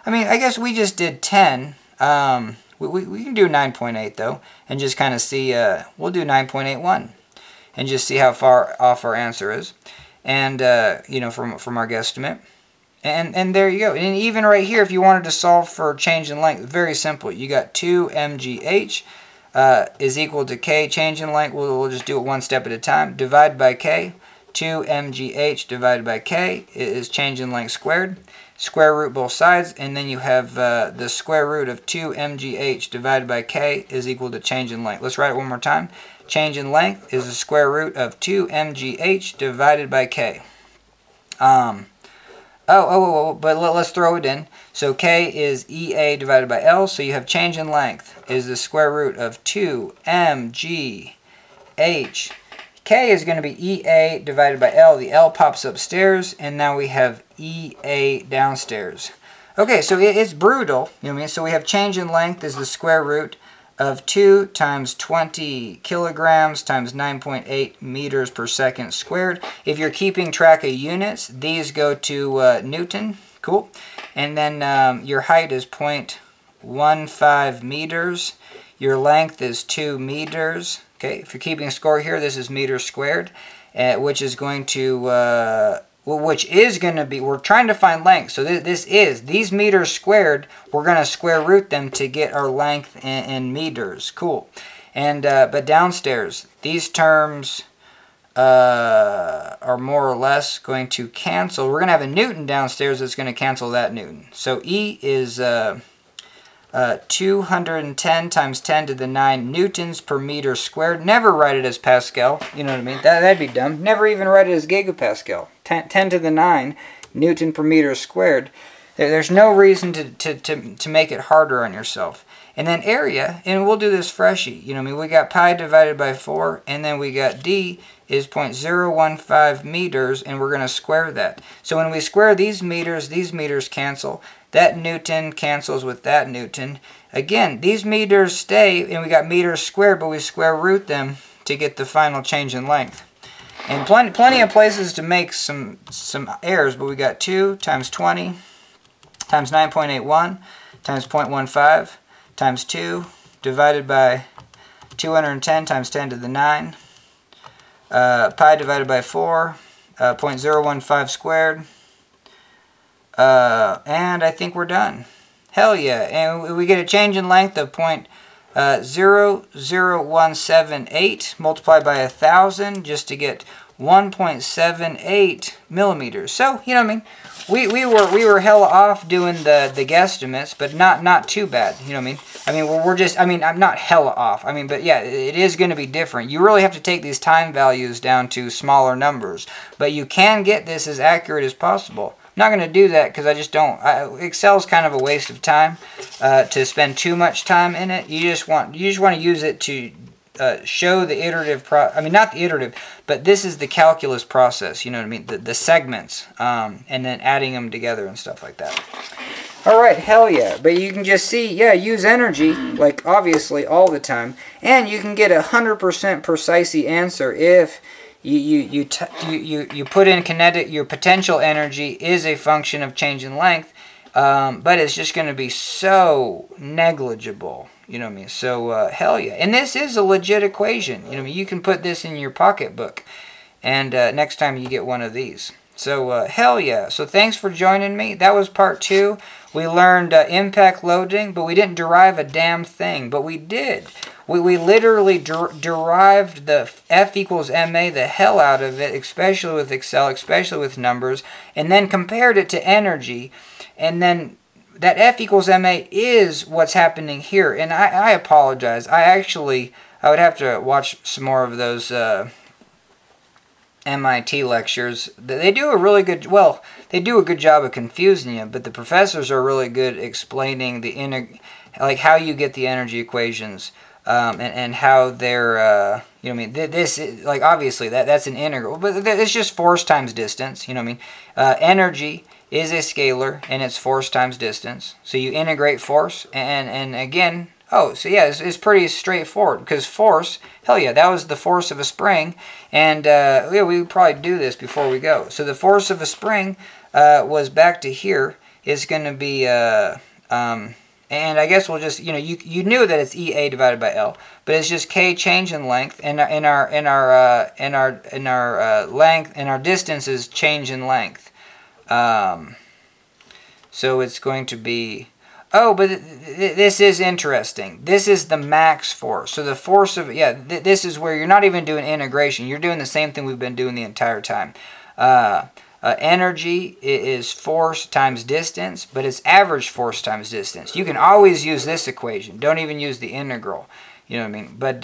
I mean, I guess we just did 10. We can do 9.8 though, and just kind of see. We'll do 9.81, and just see how far off our answer is, and you know, from our guesstimate. And there you go. And even right here, if you wanted to solve for change in length, very simple. You got 2 mgh is equal to k change in length. We'll just do it one step at a time. Divide by k. 2 mgh divided by k is change in length squared. Square root both sides, and then you have the square root of 2 mgh divided by k is equal to change in length. Let's write it one more time. Change in length is the square root of 2 mgh divided by k. But let's throw it in. So k is EA divided by L, so you have change in length is the square root of 2 mgh. K is going to be EA divided by L. The L pops upstairs, and now we have EA downstairs. Okay, so it's brutal, you know what I mean? So we have change in length is the square root of 2 times 20 kilograms times 9.8 meters per second squared. If you're keeping track of units, these go to Newton. Cool. And then your height is 0.15 meters. Your length is 2 meters. Okay, if you're keeping score here, this is meters squared, which is going to, we're trying to find length. So these meters squared, we're going to square root them to get our length in meters. Cool. And, but downstairs, these terms are more or less going to cancel. We're going to have a Newton downstairs that's going to cancel that Newton. So E is 210 times 10 to the 9 newtons per meter squared. Never write it as Pascal. You know what I mean? That'd be dumb. Never even write it as gigapascal. 10 to the 9 Newton per meter squared. There's no reason to make it harder on yourself. And then area, and we'll do this freshy. You know what I mean? We got pi divided by 4, and then we got d is 0.015 meters, and we're going to square that. So when we square these meters cancel. That Newton cancels with that Newton. Again, these meters stay, and we got meters squared, but we square root them to get the final change in length. And plenty of places to make some errors, but we got 2 times 20 times 9.81 times 0.15 times 2 divided by 210 times 10 to the 9. Pi divided by 4, 0.015 squared. And I think we're done. Hell yeah. And we get a change in length of 0.00178 multiplied by 1,000 just to get 1.78 millimeters. So, you know what I mean? We were hella off doing the guesstimates, but not too bad. You know what I mean? I mean, we're just, I mean, I'm not hella off. I mean, but yeah, it is going to be different. You really have to take these time values down to smaller numbers. But you can get this as accurate as possible. I'm not going to do that because I just don't. Excel's kind of a waste of time to spend too much time in it. You just want to use it to show the iterative I mean, not the iterative, but this is the calculus process. You know what I mean? The segments, and then adding them together and stuff like that. All right, hell yeah. But you can just see, yeah, use energy, like obviously all the time, and you can get 100% precise answer if you put in kinetic. Your potential energy is a function of change in length, but it's just going to be so negligible. You know what I mean? So, hell yeah. And this is a legit equation. You know what I mean? You can put this in your pocketbook, and next time you get one of these. So, hell yeah. So, thanks for joining me. That was part 2. We learned impact loading, but we didn't derive a damn thing. But we did. We literally derived the F equals MA, the hell out of it, especially with Excel, especially with numbers, and then compared it to energy, and then that F equals MA is what's happening here. And I apologize. I would have to watch some more of those MIT lectures. They do a really good, well, they do a good job of confusing you, but the professors are really good explaining like how you get the energy equations, and how they're, you know what I mean, this is, like, obviously that's an integral, but it's just force times distance, you know what I mean. Energy is a scalar, and it's force times distance. So you integrate force, and again, Oh, so yeah, it's pretty straightforward, because force, hell yeah, that was the force of a spring, and yeah, we would probably do this before we go. So the force of a spring was back to here, is going to be, and I guess we'll just, you knew that it's EA divided by L, but it's just K change in length, and our length, and our distance is change in length. So it's going to be, oh, but this is interesting. This is the max force. So the force of, yeah, this is where you're not even doing integration. You're doing the same thing we've been doing the entire time. Energy is force times distance, but it's average force times distance. You can always use this equation. Don't even use the integral. You know what I mean? But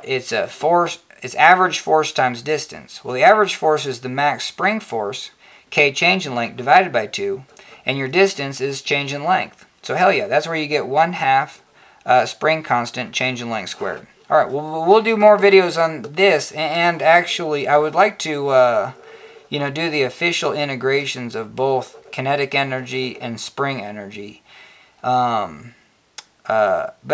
it's a force. It's average force times distance. Well, the average force is the max spring force, K change in length, divided by 2, and your distance is change in length. So hell yeah, that's where you get 1/2 spring constant change in length squared. All right, we'll do more videos on this, and actually, I would like to do the official integrations of both kinetic energy and spring energy. But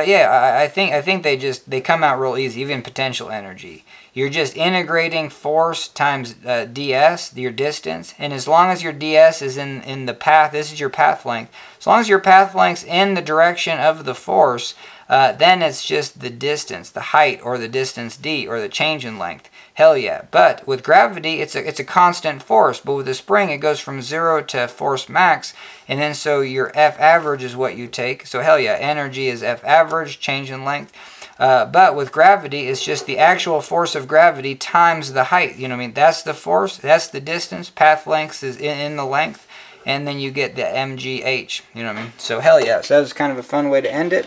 yeah, I think they come out real easy. Even potential energy, you're just integrating force times ds, your distance, and as long as your ds is in the path, this is your path length. As long as your path length's in the direction of the force, then it's just the distance, the height, or the distance d, or the change in length. Hell yeah. But with gravity, it's a constant force. But with the spring, it goes from 0 to force max. And then so your F average is what you take. So hell yeah, energy is F average, change in length. But with gravity, it's just the actual force of gravity times the height. You know what I mean? That's the force. That's the distance. Path length is in the length. And then you get the mgh. You know what I mean? So hell yeah. So that was kind of a fun way to end it.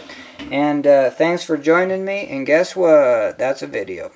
And thanks for joining me. And guess what? That's a video.